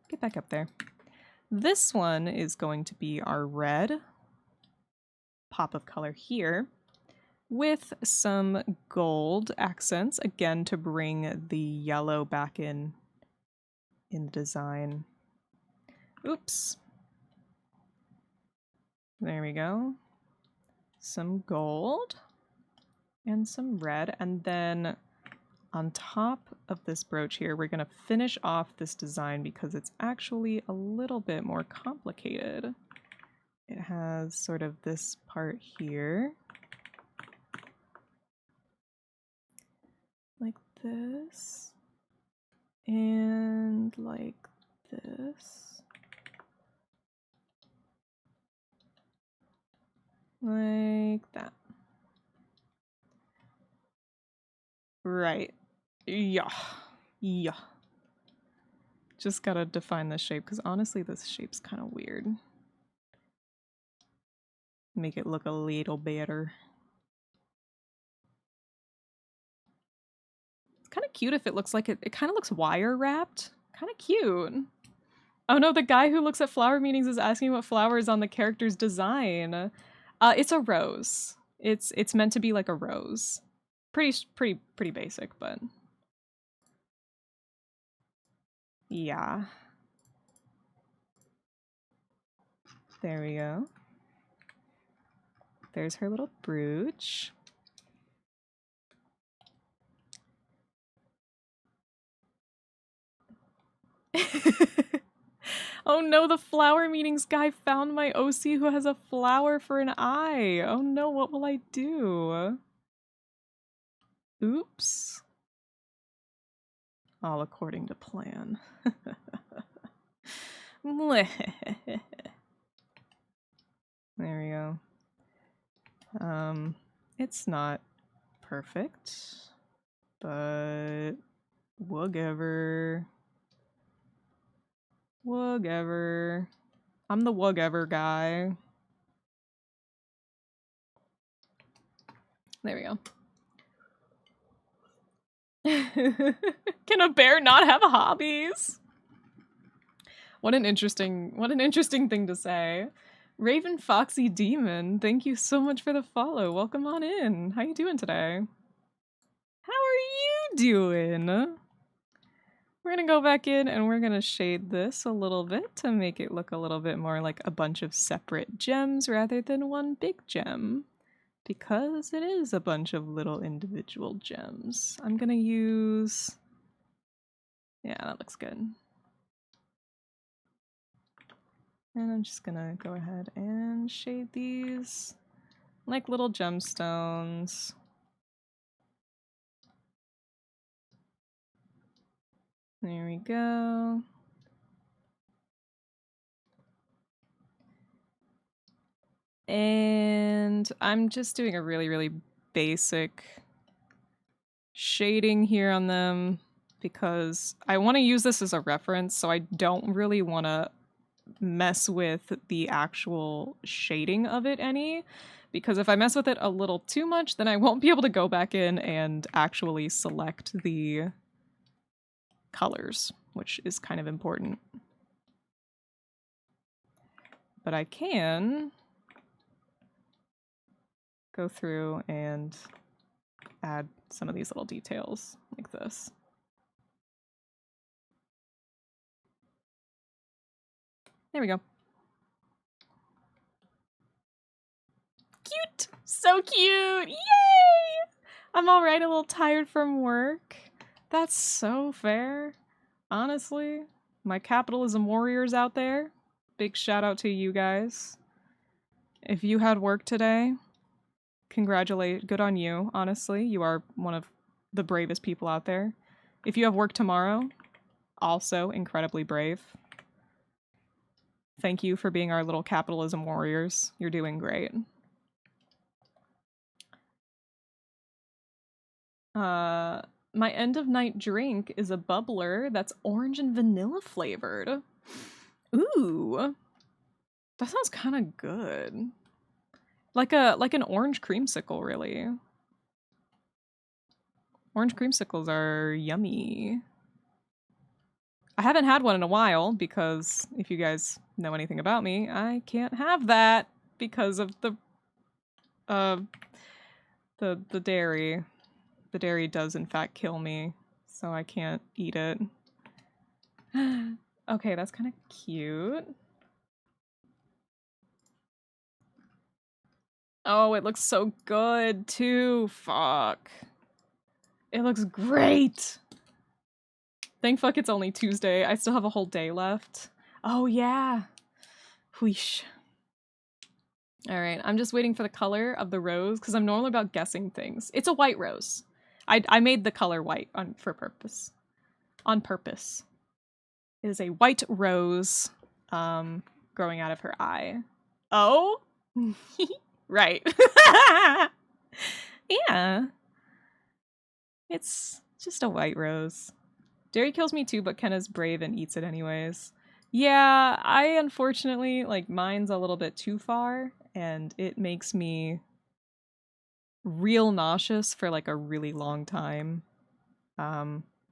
Get back up there. This one is going to be our red pop of color here, with some gold accents, again to bring the yellow back in the design. Oops. There we go. Some gold. and some red, and then on top of this brooch here, we're going to finish off this design because it's actually a little bit more complicated. It has sort of this part here, like this, and like this, like that. Right. Yeah. Yeah. Just gotta define this shape, because honestly this shape's kind of weird. Make it look a little better. It's kind of cute if it looks like it kind of looks wire wrapped. Kind of cute. Oh no, the guy who looks at flower meanings is asking what flower is on the character's design. It's a rose. It's meant to be like a rose. Pretty basic, but yeah. There we go. There's her little brooch. Oh no, the flower meanings guy found my OC who has a flower for an eye. Oh no, what will I do? Oops. All according to plan. There we go. It's not perfect, but whatever. Whatever. I'm the whatever guy. There we go. Can a bear not have hobbies? What an interesting thing to say. Raven Foxy Demon, thank you so much for the follow. Welcome on in. How you doing today? How are you doing? We're gonna go back in and we're gonna shade this a little bit to make it look a little bit more like a bunch of separate gems rather than one big gem. Because it is a bunch of little individual gems. I'm gonna use... Yeah, that looks good. And I'm just gonna go ahead and shade these like little gemstones. There we go. And I'm just doing a really basic shading here on them because I want to use this as a reference, so I don't really want to mess with the actual shading of it any, because if I mess with it a little too much, then I won't be able to go back in and actually select the colors, which is kind of important. But I can go through and add some of these little details like this. There we go. Cute! So cute! Yay! I'm alright, a little tired from work. That's so fair. Honestly, my capitalism warriors out there, big shout out to you guys. If you had work today, good on you, honestly. You are one of the bravest people out there. If you have work tomorrow, also incredibly brave. Thank you for being our little capitalism warriors. You're doing great. My end of night drink is a bubbler that's orange and vanilla flavored. Ooh. That sounds kind of good. Like an orange creamsicle, really. Orange creamsicles are yummy. I haven't had one in a while because if you guys know anything about me, I can't have that because of the dairy. The dairy does in fact kill me, so I can't eat it. Okay, that's kind of cute. Oh, it looks so good too. Fuck. It looks great. Thank fuck it's only Tuesday. I still have a whole day left. Oh yeah. Wheesh. Alright, I'm just waiting for the color of the rose because I'm normally about guessing things. It's a white rose. I made the color white for purpose. On purpose. It is a white rose growing out of her eye. Oh? Right. Yeah. It's just a white rose. Derry kills me too, but Kenna's brave and eats it anyways. Yeah, I unfortunately, like, mine's a little bit too far, and it makes me real nauseous for, like, a really long time.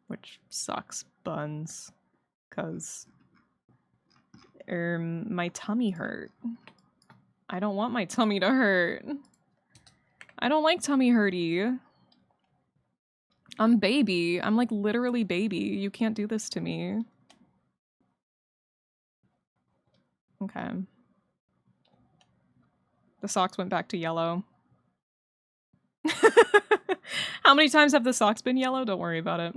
Which sucks buns, because my tummy hurt. I don't want my tummy to hurt. I don't like tummy hurty. I'm baby. I'm like literally baby. You can't do this to me. Okay. The socks went back to yellow. How many times have the socks been yellow? Don't worry about it.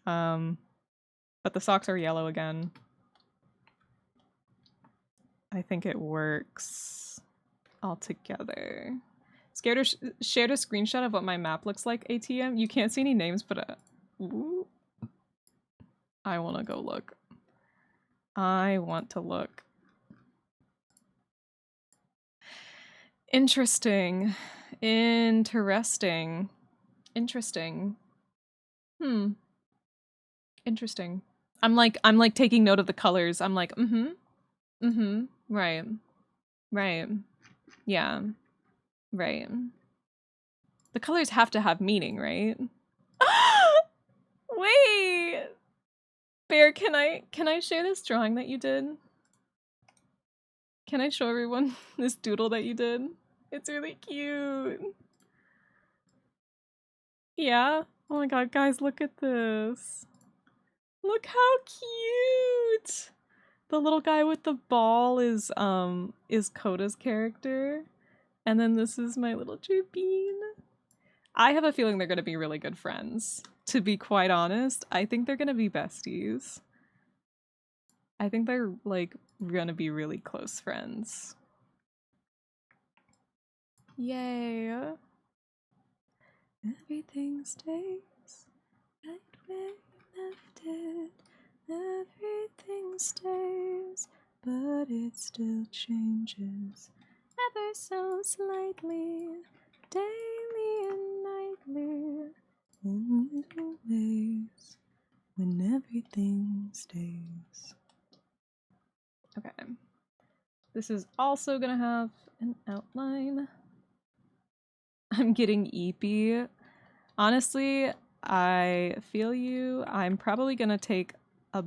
But the socks are yellow again. I think it works altogether. Shared a screenshot of what my map looks like, ATM. You can't see any names, but ooh. I want to go look. I want to look. Interesting. Interesting. Interesting. Interesting. I'm like taking note of the colors. I'm like, right. Right. Yeah. Right. The colors have to have meaning, right? Wait! Bear, can I share this drawing that you did? Can I show everyone this doodle that you did? It's really cute. Yeah? Oh my god, guys, look at this. Look how cute! The little guy with the ball is Coda's character. And then this is my little Turbine. I have a feeling they're gonna be really good friends. To be quite honest, I think they're gonna be besties. I think they're, like, gonna be really close friends. Yay. Everything stays right where you left it. Everything stays, but it still changes ever so slightly, daily and nightly, in little ways, when everything stays. Okay. This is also gonna have an outline. I'm getting eepy. Honestly, I feel you. I'm probably gonna take a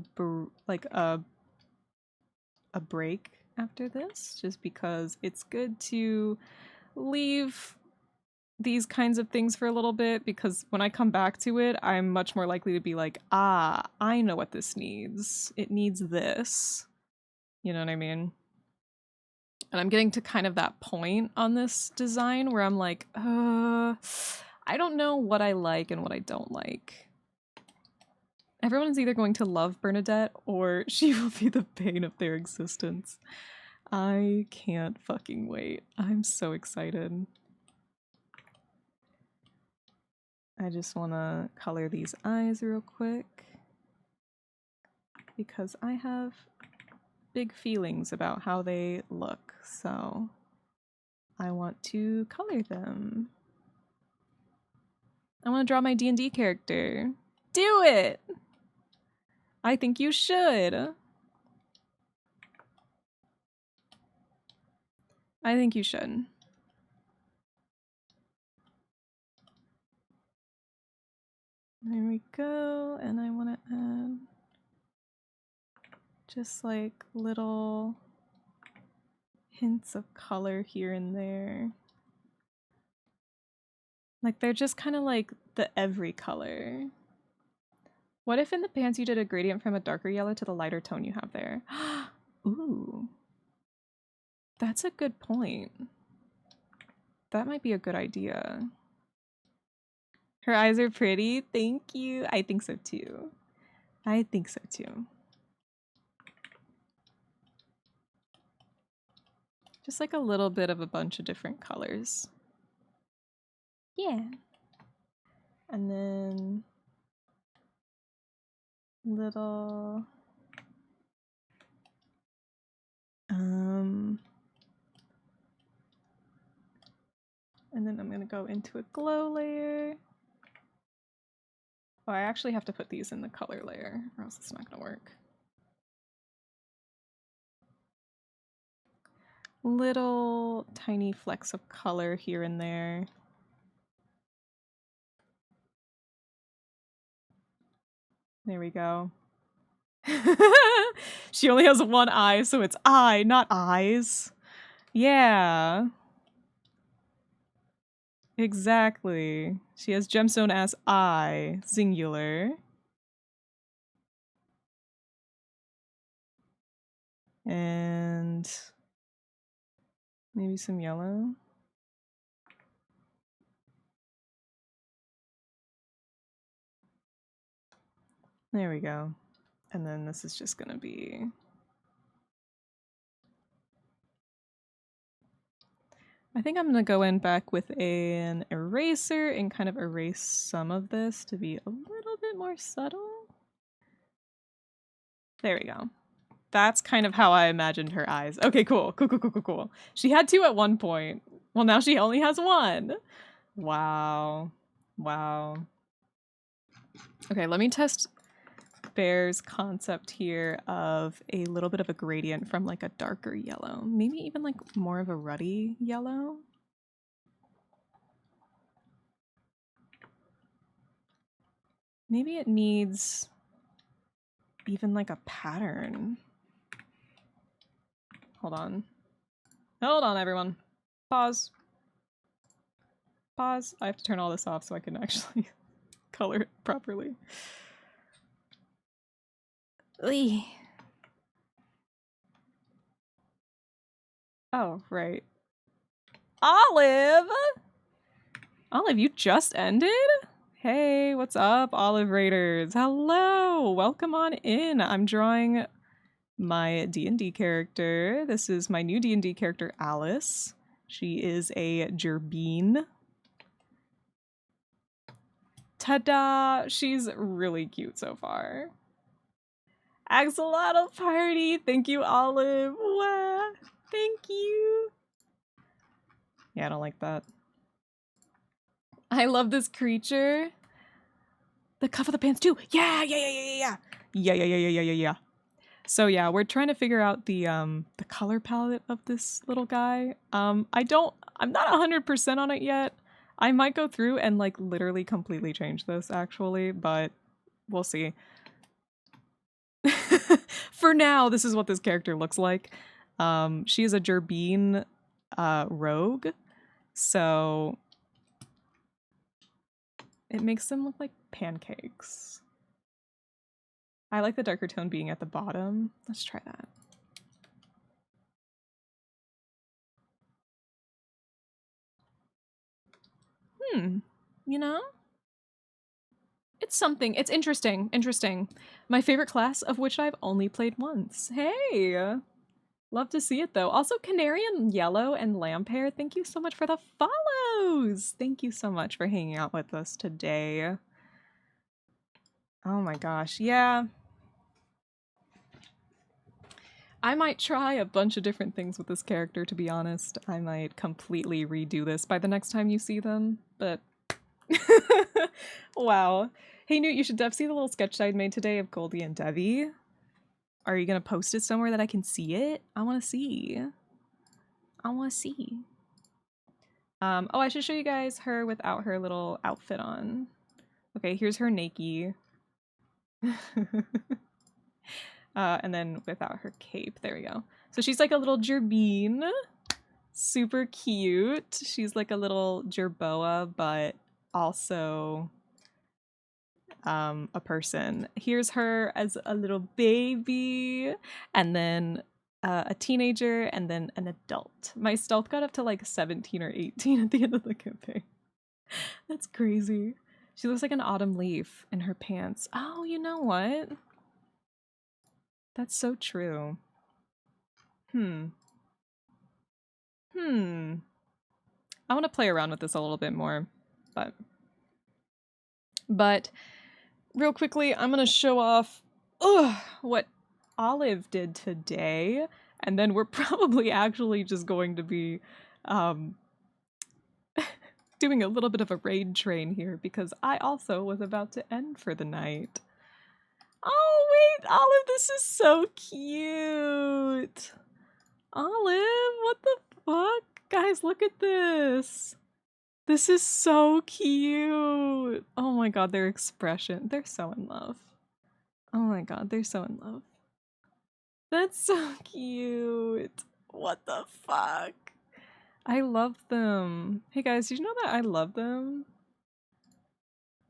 break after this, just because it's good to leave these kinds of things for a little bit, because when I come back to it, I'm much more likely to be like, ah, I know what this needs. It needs this. You know what I mean? And I'm getting to kind of that point on this design where I'm like, I don't know what I like and what I don't like. Everyone's either going to love Bernadette or she will be the bane of their existence. I can't fucking wait. I'm so excited. I just want to color these eyes real quick because I have big feelings about how they look, so I want to color them. I want to draw my D&D character. Do it! I think you should. I think you should. There we go, and I want to add just like little hints of color here and there. Like they're just kind of like the every color. What if in the pants you did a gradient from a darker yellow to the lighter tone you have there? Ooh. That's a good point. That might be a good idea. Her eyes are pretty. Thank you. I think so too. I think so too. Just like a little bit of a bunch of different colors. Yeah. And then little and then I'm gonna go into a glow layer. Oh, I actually have to put these in the color layer or else it's not gonna work. Little tiny flecks of color here and there. There we go. She only has one eye, so it's eye, not eyes. Yeah. Exactly. She has gemstone as eye, singular. And maybe some yellow. There we go. And then this is just gonna be... I think I'm gonna go in back with an eraser and kind of erase some of this to be a little bit more subtle. There we go. That's kind of how I imagined her eyes. Okay, cool. Cool. She had two at one point. Well, now she only has one. Wow. Wow. Okay, let me test Bear's concept here of a little bit of a gradient from like a darker yellow. Maybe even like more of a ruddy yellow. Maybe it needs even like a pattern. Hold on. Hold on, everyone. Pause. Pause. I have to turn all this off so I can actually color it properly. Lee. Oh, right. Olive! Olive, you just ended? Hey, what's up, Olive Raiders? Hello! Welcome on in. I'm drawing my D&D character. This is my new D&D character, Alice. She is a gerbine. Ta-da! She's really cute so far. Axolotl party! Thank you, Olive! Wow! Thank you! Yeah, I don't like that. I love this creature. The cuff of the pants too! Yeah! Yeah. So yeah, we're trying to figure out the color palette of this little guy. I'm not 100% on it yet. I might go through and like literally completely change this actually, but we'll see. For now, this is what this character looks like. She is a gerbine rogue, so it makes them look like pancakes. I like the darker tone being at the bottom. Let's try that. You know? It's something. It's interesting. Interesting. My favorite class, of which I've only played once. Hey! Love to see it, though. Also, Canary and Yellow and Lamphair, thank you so much for the follows! Thank you so much for hanging out with us today. Oh my gosh, yeah. I might try a bunch of different things with this character, to be honest. I might completely redo this by the next time you see them, but... Wow. Hey Newt, you should def see the little sketch I made today of Goldie and Debbie. Are you gonna post it somewhere that I can see it? I wanna see. I wanna see. Oh, I should show you guys her without her little outfit on. Okay, here's her naked. And then without her cape. There we go. So she's like a little gerbine. Super cute. She's like a little gerboa, but also a person. Here's her as a little baby. And then a teenager, and then an adult. My stealth got up to like 17 or 18 at the end of the campaign. That's crazy. She looks like an autumn leaf in her pants. Oh, you know what? That's so true. I want to play around with this a little bit more, but real quickly, I'm gonna show off what Olive did today, and then we're probably actually just going to be doing a little bit of a raid train here because I also was about to end for the night. Oh wait, Olive, this is so cute. Olive, what the fuck? Guys, look at this. This is so cute. Oh my god, their expression. They're so in love. Oh my god, they're so in love. That's so cute. What the fuck? I love them. Hey guys, did you know that I love them?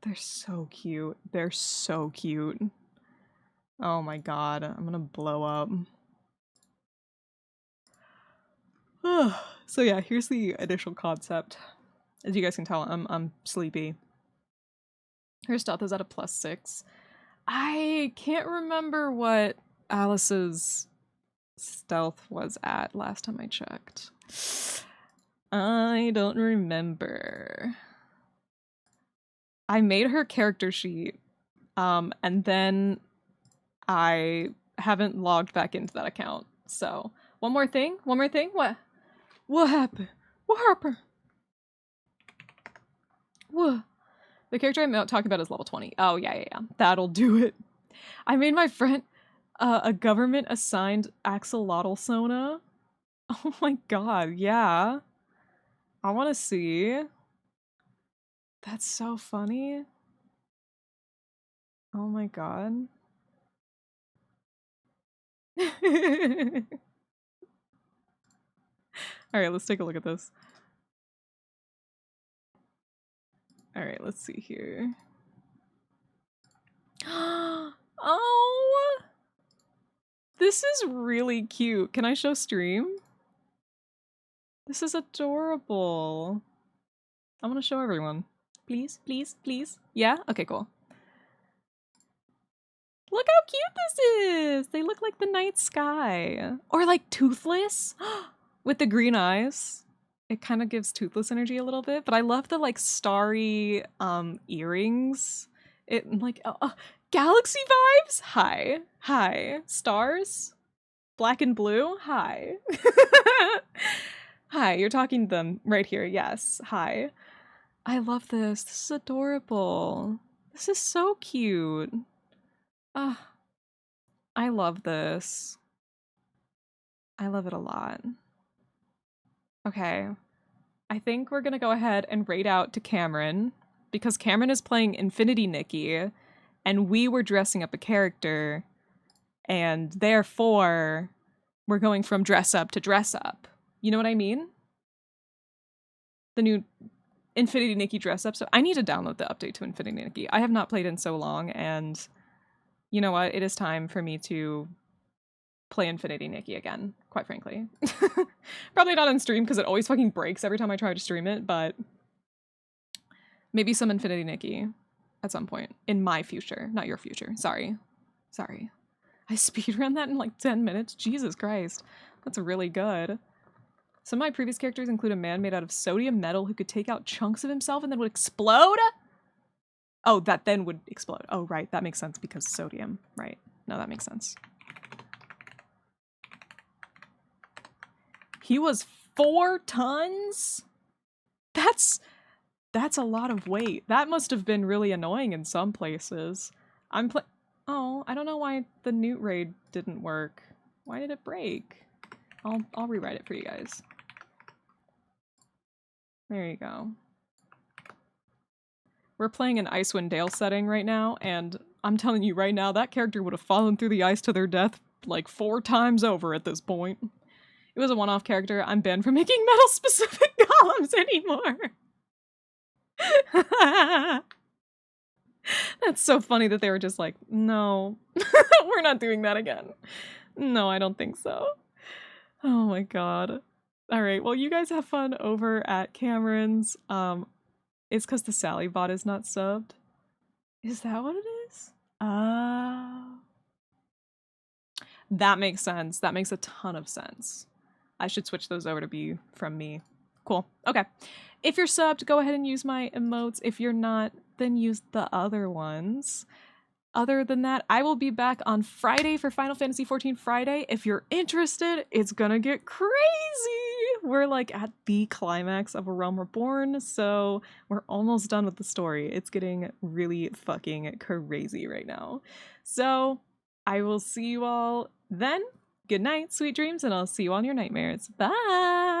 They're so cute. They're so cute. Oh my god, I'm gonna blow up. So yeah, here's the initial concept. As you guys can tell, I'm sleepy. Her stealth is at a +6. I can't remember what Alice's stealth was at last time I checked. I don't remember. I made her character sheet, and then I haven't logged back into that account. So, one more thing? What happened? What happened? What? The character I'm talking about is level 20. Oh, yeah. That'll do it. I made my friend a government assigned axolotl sona. Oh my god, yeah. I want to see. That's so funny. Oh my god. Alright, let's take a look at this. Alright, let's see here. Oh! This is really cute. Can I show stream? This is adorable. I want to show everyone. Please, please, please. Yeah? Okay, cool. Look how cute this is! They look like the night sky. Or like Toothless with the green eyes. It kind of gives Toothless energy a little bit, but I love the like starry earrings. It like galaxy vibes? Hi. Stars? Black and blue? Hi. Hi, you're talking to them right here. Yes. Hi. I love this. This is adorable. This is so cute. I love this. I love it a lot. Okay. I think we're gonna go ahead and raid out to Cameron because Cameron is playing Infinity Nikki and we were dressing up a character and therefore we're going from dress up to dress up. You know what I mean? The new Infinity Nikki dress up. So I need to download the update to Infinity Nikki. I have not played in so long and you know what? It is time for me to play Infinity Nikki again, quite frankly. Probably not on stream because it always fucking breaks every time I try to stream it, but maybe some Infinity Nikki at some point in my future, not your future. Sorry. I speedrun that in like 10 minutes. Jesus Christ. That's really good. Some of my previous characters include a man made out of sodium metal who could take out chunks of himself and then would explode. Oh, that then would explode. Oh, right. That makes sense because sodium. Right. No, that makes sense. He was 4 tons? That's a lot of weight. That must have been really annoying in some places. Oh, I don't know why the Newt raid didn't work. Why did it break? I'll rewrite it for you guys. There you go. We're playing an Icewind Dale setting right now, and I'm telling you right now, that character would have fallen through the ice to their death like 4 times over at this point. It was a one-off character. I'm banned from making metal-specific golems anymore. That's so funny that they were just like, no, we're not doing that again. No, I don't think so. Oh my god. All right. Well, you guys have fun over at Cameron's. It's because the Sally bot is not subbed. Is that what it is? That makes sense. That makes a ton of sense. I should switch those over to be from me. Cool. Okay. If you're subbed, go ahead and use my emotes. If you're not, then use the other ones. Other than that, I will be back on Friday for Final Fantasy XIV Friday. If you're interested, it's gonna get crazy. We're like at the climax of A Realm Reborn, so we're almost done with the story. It's getting really fucking crazy right now. So I will see you all then. Good night, sweet dreams, and I'll see you on your nightmares. Bye!